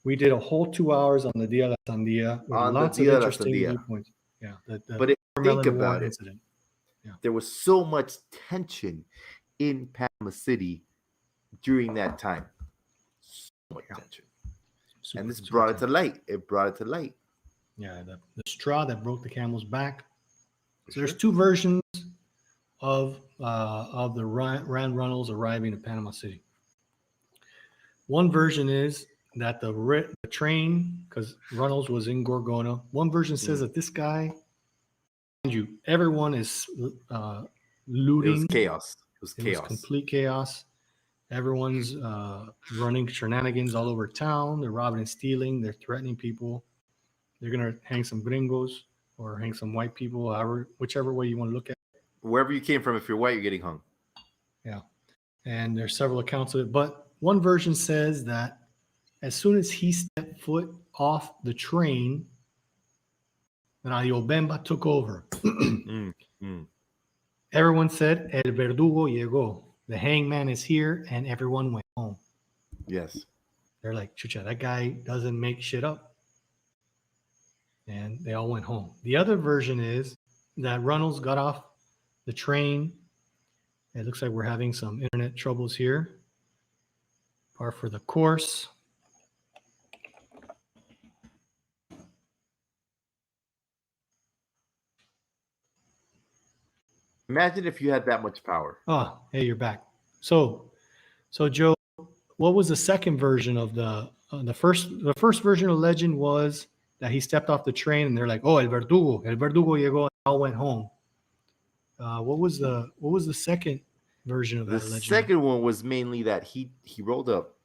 S1: We did a whole 2 hours on the Dia de la Sandía with lots of interesting viewpoints. Yeah,
S2: but think about it.
S1: Incident. Yeah.
S2: There was so much tension in Panama City during that time. So much tension. And this brought it to light. It brought it to light.
S1: Yeah, the straw that broke the camel's back. So there's two versions of the Rand Reynolds arriving in Panama City. One version is that the train, because Reynolds was in Gorgona, one version says that this guy, everyone is looting.
S2: It was chaos.
S1: It was complete chaos. Everyone's running shenanigans all over town. They're robbing and stealing. They're threatening people. They're going to hang some gringos or hang some white people, whichever way you want to look at it.
S2: Wherever you came from, if you're white, you're getting hung.
S1: Yeah. And there's several accounts of it. But one version says that as soon as he stepped foot off the train, Radio Bemba took over. Everyone said, El Verdugo llegó. The hangman is here, and everyone went home.
S2: Yes.
S1: They're like, chucha, that guy doesn't make shit up. And they all went home. The other version is that Reynolds got off the train. It looks like we're having some internet troubles here. Par for the course.
S2: Imagine if you had that much power.
S1: Oh, hey, you're back. So Joe, what was the second version of the first version of legend was that he stepped off the train and they're like, "Oh, el verdugo llegó," and all went home. What was the second version of
S2: The
S1: that legend?
S2: second one was mainly that he rolled up.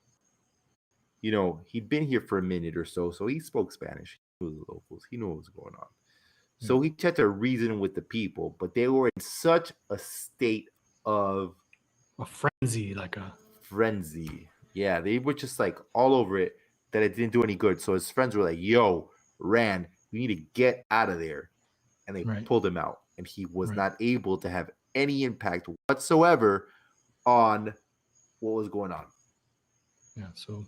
S2: You know, he'd been here for a minute or so he spoke Spanish. He knew the locals. He knew what was going on. So he tried to reason with the people, but they were in such a state of
S1: a frenzy.
S2: Frenzy. Yeah, they were just like all over it that it didn't do any good. So his friends were like, "Yo, Rand, we need to get out of there." And they pulled him out. And he was not able to have any impact whatsoever on what was going on.
S1: Yeah, so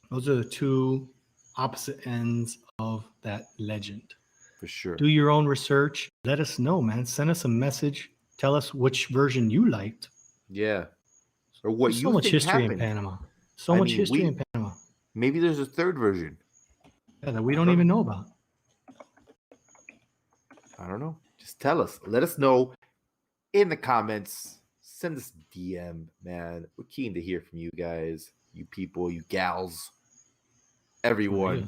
S1: those are the two opposite ends of that legend.
S2: For sure.
S1: Do your own research. Let us know, man. Send us a message. Tell us which version you liked.
S2: Yeah. Or what
S1: There's
S2: you
S1: so much
S2: think
S1: history
S2: happened.
S1: in Panama. So much history in Panama.
S2: Maybe there's a third version.
S1: Yeah, that we don't even know about.
S2: I don't know. Just tell us. Let us know in the comments. Send us a DM, man. We're keen to hear from you guys, you people, you gals, everyone.
S1: Yeah.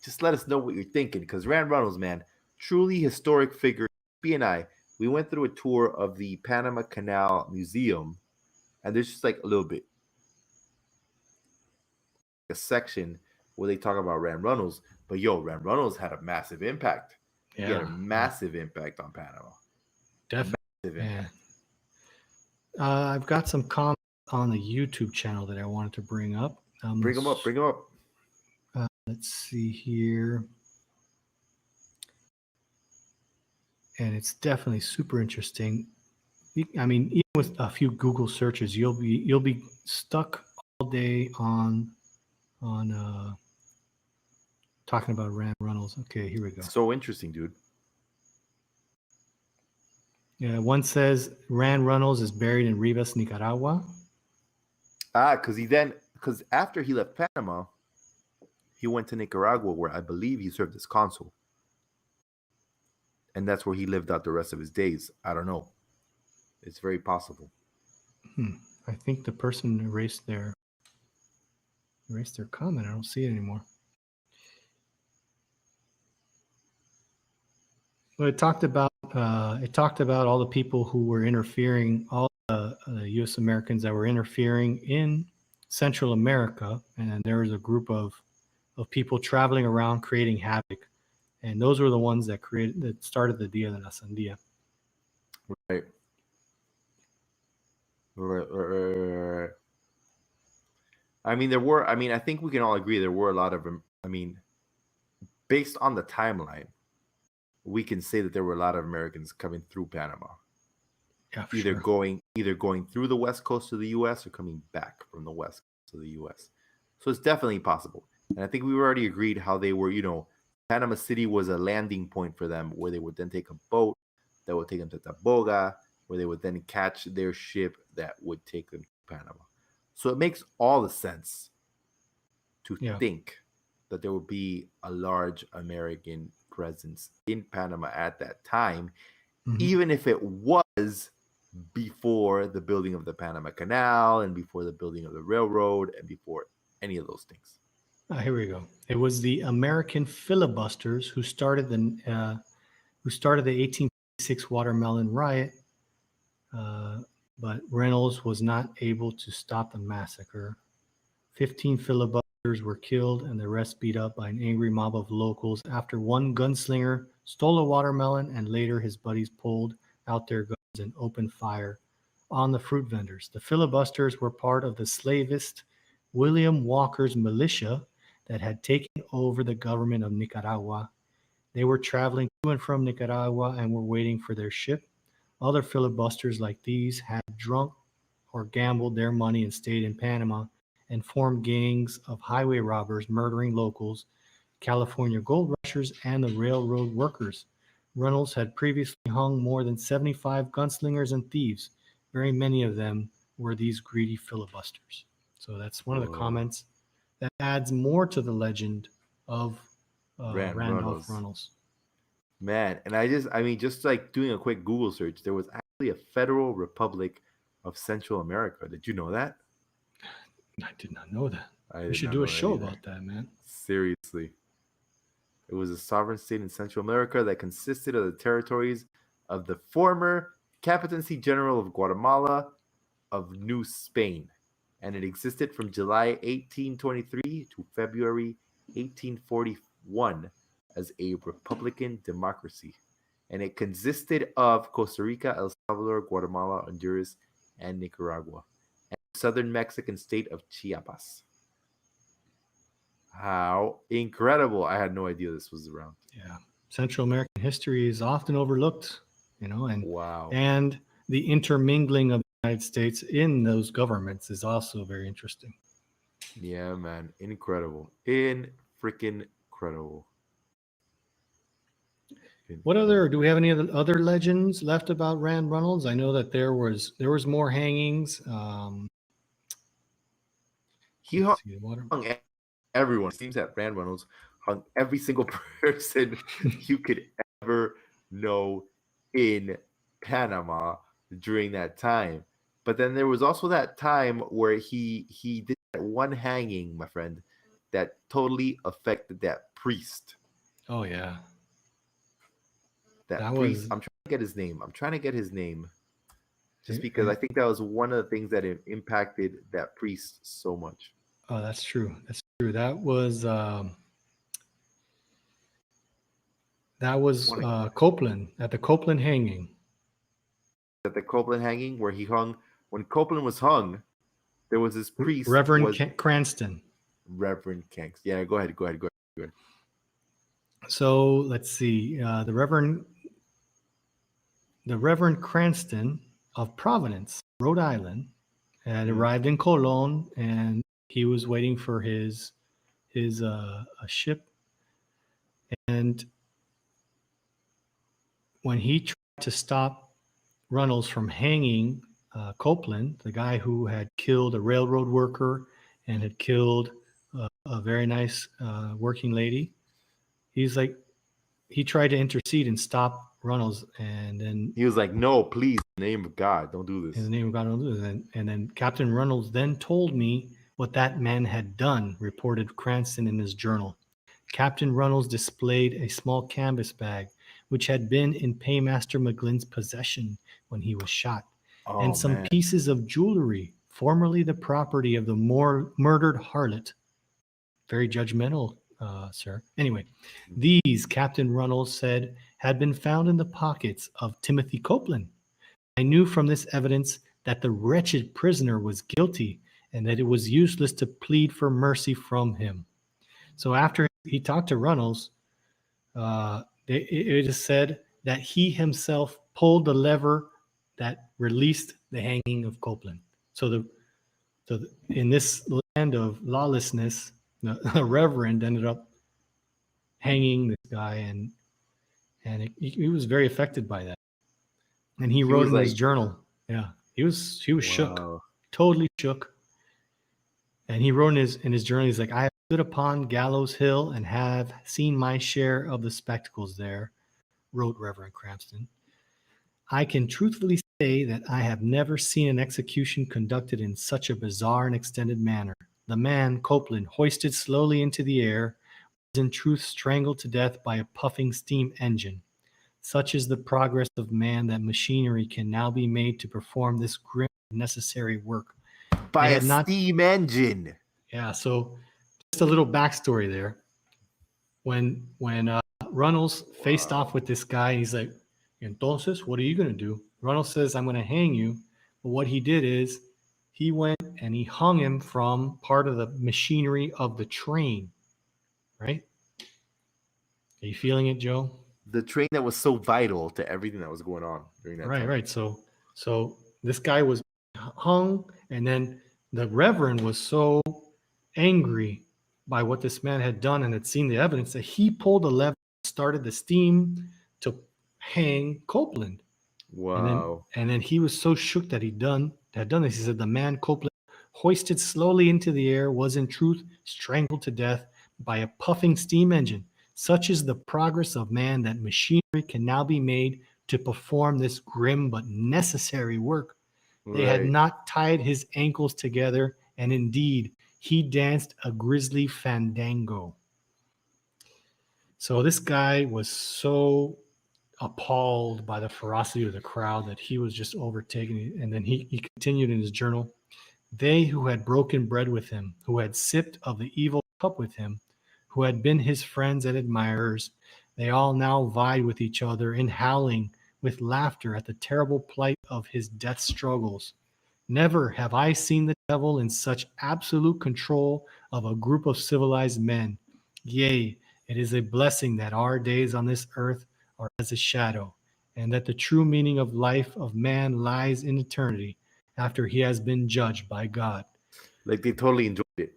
S2: Just let us know what you're thinking, because Rand Reynolds, man, truly historic figure. B and I, we went through a tour of the Panama Canal Museum, and there's just like a little bit, a section where they talk about Rand Reynolds. But yo, Rand Reynolds had a massive impact.
S1: Yeah.
S2: He had a massive impact on Panama.
S1: Definitely. Yeah. I've got some comments on the YouTube channel that I wanted to bring up.
S2: Bring them up. Bring them up.
S1: Let's see here. And it's definitely super interesting. I mean, even with a few Google searches, you'll be stuck all day on talking about Rand Reynolds. Okay, here we go.
S2: So interesting, dude.
S1: Yeah, one says Rand Reynolds is buried in Rivas, Nicaragua.
S2: Because after he left Panama, he went to Nicaragua, where I believe he served as consul. And that's where he lived out the rest of his days. I don't know. It's very possible.
S1: I think the person erased their comment. I don't see it anymore. Well, it talked about all the people who were interfering, all the U.S. Americans that were interfering in Central America, and then there was a group of people traveling around creating havoc, and those were the ones that started the Dia de la Sandía.
S2: Right. I mean, I think we can all agree there were a lot of them. I mean, based on the timeline, we can say that there were a lot of Americans coming through Panama.
S1: Yeah,
S2: either going through the west coast of the U.S. or coming back from the west coast of the U.S. So it's definitely possible. And I think we already agreed how they were, Panama City was a landing point for them, where they would then take a boat that would take them to Taboga, where they would then catch their ship that would take them to Panama. So it makes all the sense to think that there would be a large American presence in Panama at that time, even if it was before the building of the Panama Canal and before the building of the railroad and before any of those things.
S1: Here we go. It was the American filibusters who started the 1856 watermelon riot, but Reynolds was not able to stop the massacre. 15 filibusters were killed and the rest beat up by an angry mob of locals after one gunslinger stole a watermelon and later his buddies pulled out their guns and opened fire on the fruit vendors. The filibusters were part of the slavist William Walker's militia that had taken over the government of Nicaragua. They were traveling to and from Nicaragua and were waiting for their ship. Other filibusters like these had drunk or gambled their money and stayed in Panama and formed gangs of highway robbers murdering locals, California gold rushers, and the railroad workers. Reynolds had previously hung more than 75 gunslingers and thieves. Very many of them were these greedy filibusters. So that's one of the comments that adds more to the legend of Randolph Reynolds.
S2: Man, and just like doing a quick Google search, there was actually a Federal Republic of Central America. Did you know that?
S1: I did not know that. We should do a show about that, man.
S2: Seriously. It was a sovereign state in Central America that consisted of the territories of the former Captaincy General of Guatemala of New Spain, and it existed from July 1823 to February 1841 as a republican democracy. And it consisted of Costa Rica, El Salvador, Guatemala, Honduras, and Nicaragua, and the southern Mexican state of Chiapas. How incredible. I had no idea this was around.
S1: Yeah. Central American history is often overlooked, and
S2: Wow.
S1: and the intermingling of the United States in those governments is also very interesting.
S2: Yeah, man. Incredible. Freaking incredible.
S1: What do we have any other legends left about Rand Reynolds? I know that there was more hangings.
S2: He hung everyone. It seems that Rand Reynolds hung every single person you could ever know in Panama during that time. But then there was also that time where he did that one hanging, my friend, that totally affected that priest.
S1: Oh yeah.
S2: That priest. I'm trying to get his name. Just because I think that was one of the things that impacted that priest so much.
S1: Oh, that's true. That was Copeland, at the Copeland hanging.
S2: At the Copeland hanging, where he hung. When Copeland was hung, there was this priest,
S1: Reverend Cranston.
S2: Reverend Cranston. Yeah, go ahead.
S1: So let's see. The Reverend Cranston of Providence, Rhode Island, had arrived in Colon, and he was waiting for his ship. And when he tried to stop Reynolds from hanging Copeland, the guy who had killed a railroad worker and had killed a very nice working lady, he tried to intercede and stop Reynolds, and then
S2: he was like, "No, please, in the name of God, don't do this.
S1: In the name of God, don't do this." And then Captain Reynolds then told me what that man had done, reported Cranston in his journal. Captain Reynolds displayed a small canvas bag, which had been in Paymaster McGlynn's possession when he was shot, and some pieces of jewelry, formerly the property of the murdered harlot. Very judgmental, sir. Anyway, these, Captain Reynolds said, had been found in the pockets of Timothy Copeland. I knew from this evidence that the wretched prisoner was guilty and that it was useless to plead for mercy from him. So after he talked to Reynolds, it is said that he himself pulled the lever that released the hanging of Copeland. So in this land of lawlessness, the Reverend ended up hanging this guy, and he was very affected by that. And he wrote in his journal. Yeah, he was shook, totally shook. And he wrote in his journal, he's like, "I have stood upon Gallows Hill and have seen my share of the spectacles there," wrote Reverend Cranston. "I can truthfully say that I have never seen an execution conducted in such a bizarre and extended manner. The man, Copeland, hoisted slowly into the air, was in truth strangled to death by a puffing steam engine. Such is the progress of man that machinery can now be made to perform this grim necessary work."
S2: By a steam engine.
S1: Yeah, so just a little backstory there. When Reynolds faced off with this guy, he's like, "Entonces, what are you going to do?" Reynolds says, "I'm going to hang you." But what he did is he went and he hung him from part of the machinery of the train, right? Are you feeling it, Joe?
S2: The train that was so vital to everything that was going on during that time.
S1: Right. So this guy was hung, and then the Reverend was so angry by what this man had done and had seen the evidence that he pulled the lever, started the steam to hang Copeland.
S2: Wow.
S1: And then he was so shook that had done this. He said, "The man Copeland hoisted slowly into the air was in truth strangled to death by a puffing steam engine. Such is the progress of man that machinery can now be made to perform this grim but necessary work." They had not tied his ankles together, and indeed, he danced a grisly fandango. So this guy was so appalled by the ferocity of the crowd that he was just overtaken. And then he continued in his journal. They who had broken bread with him, who had sipped of the evil cup with him, who had been his friends and admirers, they all now vied with each other in howling with laughter at the terrible plight of his death struggles. Never have I seen the devil in such absolute control of a group of civilized men. Yea, it is a blessing that our days on this earth are as a shadow, and that the true meaning of life of man lies in eternity after he has been judged by God.
S2: Like they totally enjoyed it.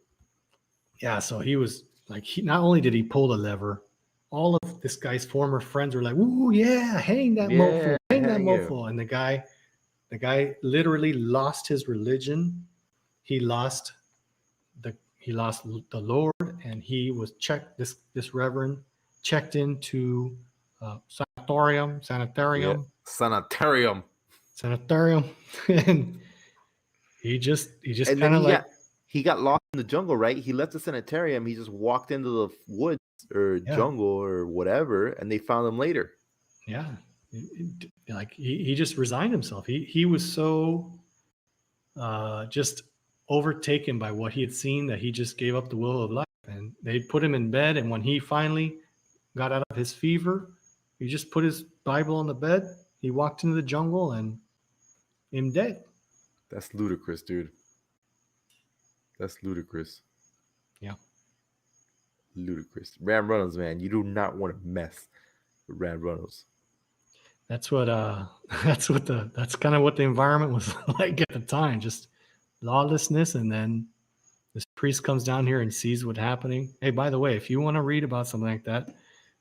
S1: Yeah, so he was like, he not only did he pull the lever, all of this guy's former friends were like, "Ooh, yeah, hang that mofo, hang that
S2: hang you.
S1: mofo." And the guy literally lost his religion. He lost the Lord, and he was checked. This reverend checked into sanitarium,
S2: Yeah. Sanitarium.
S1: and he just
S2: And
S1: kind
S2: then
S1: of like,
S2: he got lost in the jungle, right? He left the sanitarium. He just walked into the woods or
S1: Yeah.
S2: jungle or whatever, and they found him later.
S1: yeah, like he just resigned himself. He was so just overtaken by what he had seen that he just gave up the will of life. And they put him in bed, and when he finally got out of his fever, he just put his Bible on the bed. He walked into the jungle and him dead.
S2: That's ludicrous, dude. That's ludicrous.
S1: Yeah.
S2: Ludicrous. Ram Reynolds, man. You do not want to mess with Ram Reynolds.
S1: That's what that's kind of what the environment was like at the time. Just lawlessness. And then this priest comes down here and sees what's happening. Hey, by the way, if you want to read about something like that,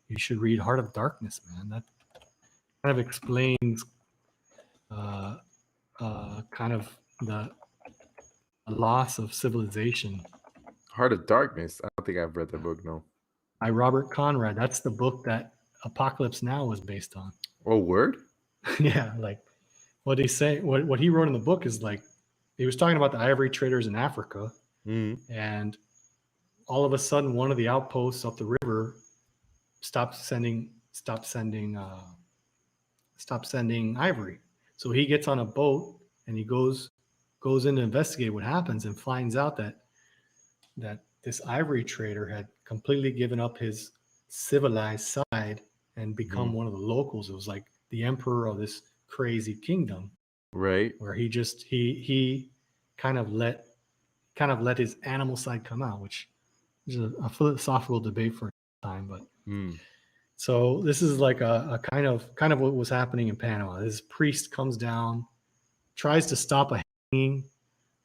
S1: you should read Heart of Darkness, man. That kind of explains kind of the loss of civilization.
S2: Heart of Darkness. I don't think I've read that book, no.
S1: By Robert Conrad. That's the book that Apocalypse Now was based on.
S2: Oh, word?
S1: Yeah, like what he wrote in the book is like, he was talking about the ivory traders in Africa, and all of a sudden one of the outposts up the river stopped sending ivory. So he gets on a boat and he goes in to investigate what happens, and finds out that this ivory trader had completely given up his civilized side and become one of the locals. It was like the emperor of this crazy kingdom,
S2: right?
S1: Where he kind of let his animal side come out, which is a philosophical debate for a time. But so this is like a kind of what was happening in Panama. This priest comes down, tries to stop a hanging,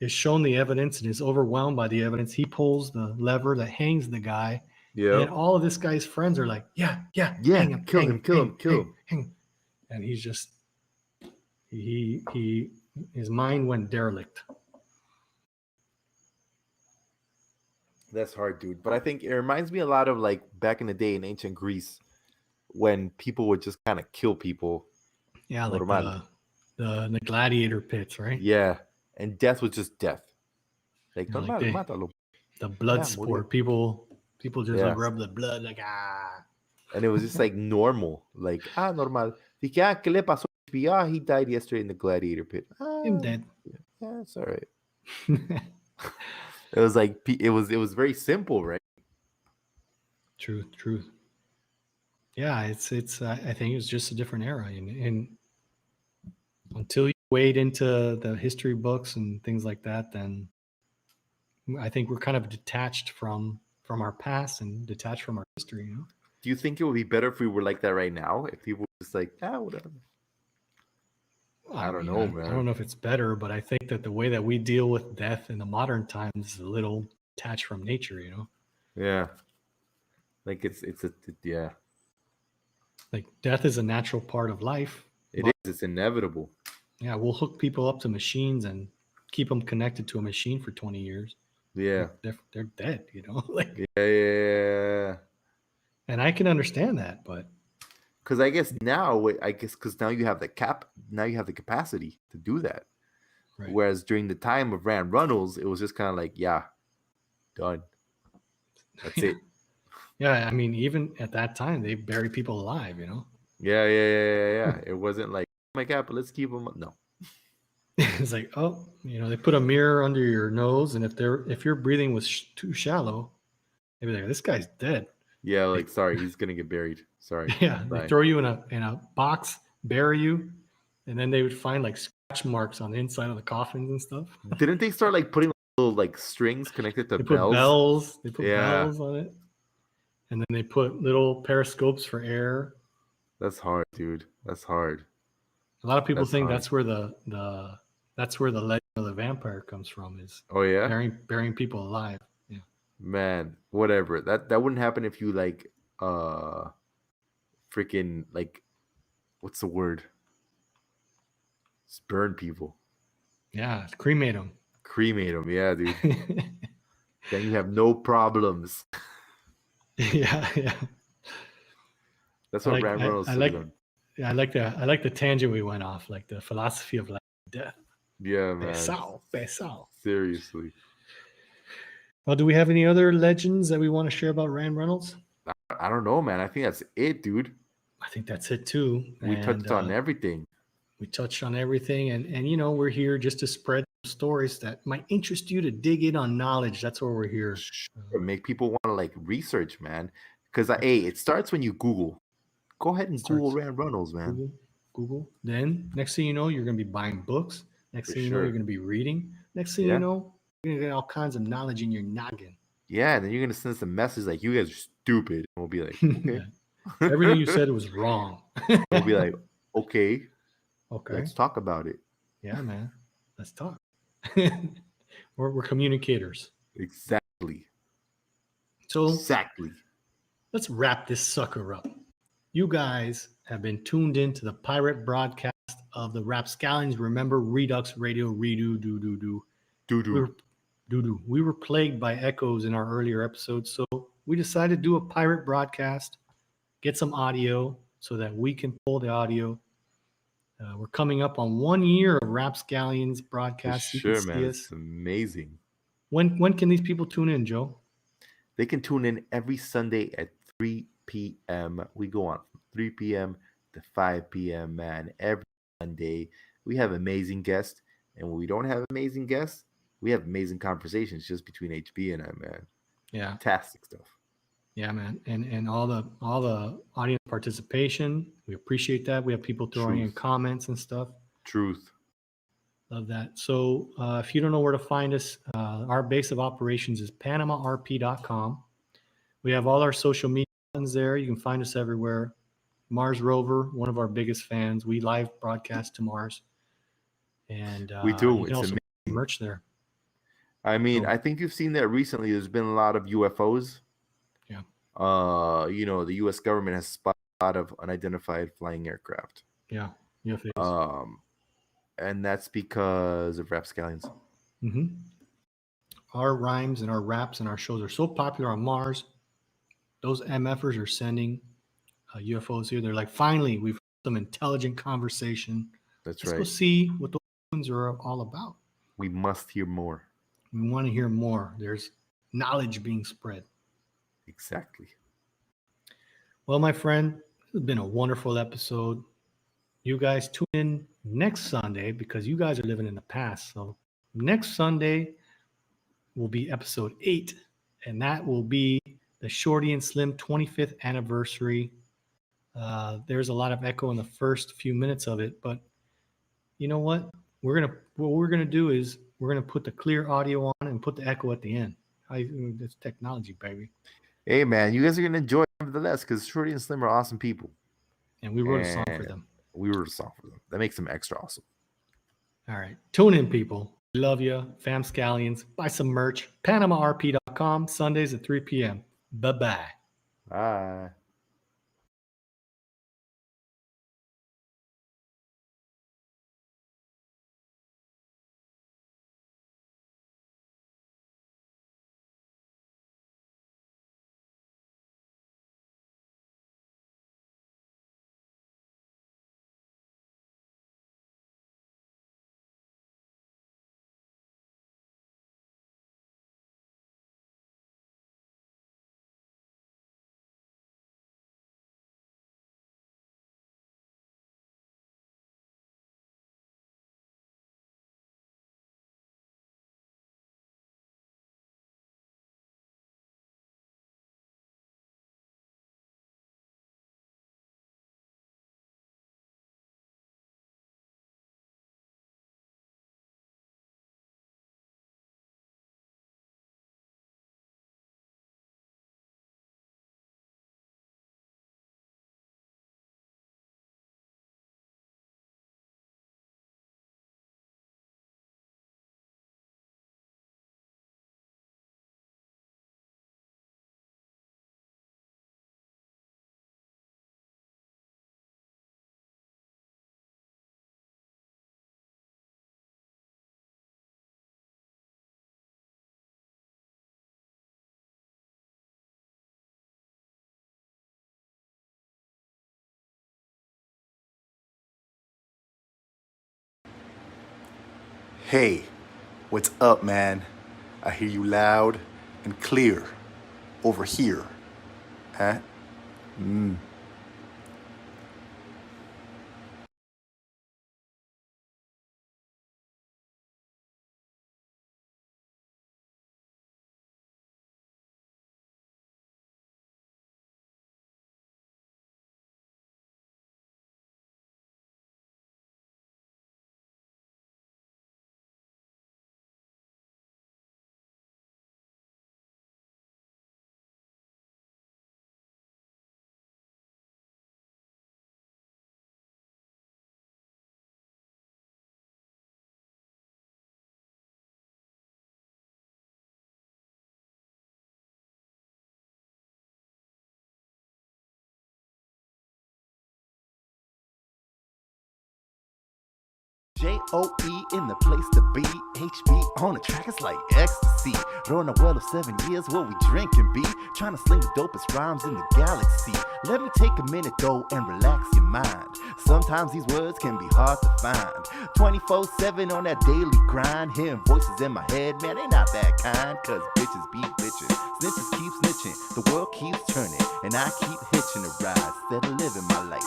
S1: is shown the evidence and is overwhelmed by the evidence. He pulls the lever that hangs the guy. Yeah. And all of this guy's friends are like, yeah, hang him,
S2: kill him.
S1: And he's just, his mind went derelict.
S2: That's hard, dude. But I think it reminds me a lot of like back in the day in ancient Greece when people would just kind of kill people.
S1: Yeah, like the gladiator pits, right?
S2: Yeah. And death was just death. Like,
S1: the blood sport. People just like rub the blood, like
S2: And it was just like normal. Like, normal. ¿Qué le pasó? He died yesterday in the gladiator pit.
S1: I'm dead.
S2: Yeah, it's all right. It was like it was very simple, right?
S1: Truth. Yeah, it's I think it was just a different era, and until you wade into the history books and things like that, then I think we're kind of detached from our past and detached from our history. You know?
S2: Do you think it would be better if we were like that right now? If people were just like, whatever. I don't know, man.
S1: I don't know if it's better, but I think that the way that we deal with death in the modern times is a little detached from nature, you know?
S2: Yeah. Like yeah.
S1: Like death is a natural part of life.
S2: It is. It's inevitable.
S1: Yeah, we'll hook people up to machines and keep them connected to a machine for 20 years.
S2: Yeah.
S1: They're dead, you know? Like
S2: yeah.
S1: And I can understand that, but
S2: because I guess now you have the capacity to do that. Right. Whereas during the time of Ram Reynolds, it was just kind of like, done. That's it.
S1: Yeah, I mean, even at that time, they buried people alive.
S2: Yeah. It wasn't like, oh my God, but let's keep them. No.
S1: It's like, oh, they put a mirror under your nose, and if your breathing was too shallow, they'd be like, this guy's dead.
S2: Yeah, like, sorry, he's gonna get buried. Sorry.
S1: Yeah, they
S2: Bye.
S1: throw you in a box, bury you, and then they would find like scratch marks on the inside of the coffins and stuff.
S2: Didn't they start like putting little like strings connected to
S1: They put
S2: bells?
S1: bells. They put
S2: Yeah.
S1: bells on it, and then they put little periscopes for air.
S2: That's hard, dude. That's hard.
S1: A lot of people
S2: That's
S1: think
S2: hard.
S1: that's where the legend of the vampire comes from, is
S2: Oh yeah,
S1: burying people alive. Yeah.
S2: man. Whatever. That wouldn't happen if you like freaking like, what's the word? Just burn people.
S1: Yeah, cremate them.
S2: Cremate them. Yeah, dude. Then you have no problems.
S1: Yeah.
S2: That's what Ryan Reynolds should have done.
S1: I like the tangent we went off, like the philosophy of life and death.
S2: Yeah, man.
S1: Pesao.
S2: Seriously.
S1: Well, do we have any other legends that we want to share about Ryan Reynolds?
S2: I don't know, man. I think that's it, dude.
S1: I think that's it too.
S2: We touched on everything.
S1: We touched on everything, and we're here just to spread stories that might interest you, to dig in on knowledge. That's why we're here.
S2: Sure. Make people want to like research, man. Because it starts when you Google. Go ahead and Google Ryan Reynolds, man.
S1: Google. Then next thing you know, you're going to be buying books. Next thing you know, you're going to be reading. Next thing you know, you're going to get all kinds of knowledge in your noggin.
S2: Yeah, and then you're going to send some message like, you guys are stupid. And we'll be like, okay.
S1: Everything you said was wrong.
S2: We'll be like, okay.
S1: Okay.
S2: Let's talk about it.
S1: Yeah, man. Let's talk. We're communicators.
S2: Exactly.
S1: So
S2: exactly.
S1: Let's wrap this sucker up. You guys have been tuned into the pirate broadcast of the Rapscallions. Remember, Redux Radio, redo, do. We were plagued by echoes in our earlier episodes, so we decided to do a pirate broadcast, get some audio so that we can pull the audio. We're coming up on 1 year of Rapscallions broadcast.
S2: You can see man. Us. It's amazing.
S1: When can these people tune in, Joe?
S2: They can tune in every Sunday at 3 p.m. We go on from 3 p.m. to 5 p.m., man. Every Sunday. We have amazing guests. And when we don't have amazing guests, we have amazing conversations just between HB and I, man.
S1: Yeah.
S2: Fantastic stuff.
S1: Yeah, man. And all the audience participation. We appreciate that. We have people throwing in comments and stuff.
S2: Truth.
S1: Love that. So if you don't know where to find us, our base of operations is PanamaRP.com. We have all our social media buttons there. You can find us everywhere. Mars Rover, one of our biggest fans. We live broadcast to Mars. And
S2: we do.
S1: It's amazing. Merch there.
S2: I mean, I think you've seen that recently. There's been a lot of UFOs.
S1: Yeah.
S2: The U.S. government has spotted a lot of unidentified flying aircraft.
S1: Yeah. UFOs.
S2: And that's because of Rapscallions.
S1: Mm-hmm. Our rhymes and our raps and our shows are so popular on Mars. Those MFers are sending UFOs here. They're like, finally, we've had some intelligent conversation.
S2: Let's
S1: go see what those ones are all about.
S2: We must hear more.
S1: We want to hear more. There's knowledge being spread.
S2: Exactly.
S1: Well, my friend, this has been a wonderful episode. You guys tune in next Sunday because you guys are living in the past. So next Sunday will be episode 8, and that will be the Shorty and Slim 25th anniversary. There's a lot of echo in the first few minutes of it, but you know what? What we're gonna do is we're gonna put the clear audio on and put the echo at the end. It's technology, baby.
S2: Hey, man, you guys are gonna enjoy it nevertheless because Shorty and Slim are awesome people,
S1: and we wrote a song for them.
S2: That makes them extra awesome.
S1: All right, tune in, people. Love you, fam scallions. Buy some merch. PanamaRP.com. Sundays at 3 p.m. Bye-bye.
S2: Bye.
S3: Hey, what's up, man? I hear you loud and clear over here. Huh? J-O-E in the place to be. HB on the track, it's like ecstasy. Run a well of 7 years, what we drink and be. Trying to sling the dopest rhymes in the galaxy. Let me take a minute though and relax your mind. Sometimes these words can be hard to find. 24/7 on that daily grind. Hearing voices in my head, man, they not that kind. Cause bitches be bitches, snitches keep snitching. The world keeps turning, and I keep hitching a ride instead of living my life.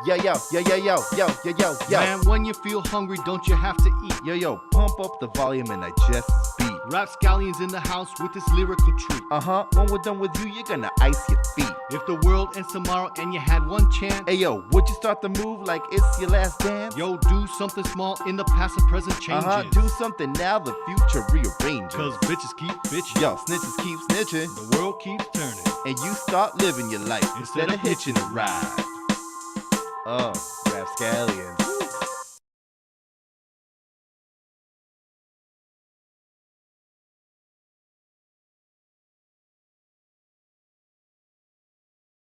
S3: Yo, yo, yo, yo, yo, yo, yo, yo, yo.
S4: Man, when you feel hungry, don't you have to eat?
S3: Yo, yo, pump up the volume and digest this beat.
S4: Rapscallions in the house with this lyrical treat.
S3: When we're done with you, you're gonna ice your feet.
S4: If the world ends tomorrow and you had one chance,
S3: Hey, yo, would you start the move like it's your last dance?
S4: yo, do something small in the past and present changes.
S3: Do something now, the future rearranges.
S4: Cause bitches keep bitching.
S3: Yo, snitches keep snitching.
S4: The world keeps turning.
S3: And you start living your life instead of hitching a ride. Rapscallions.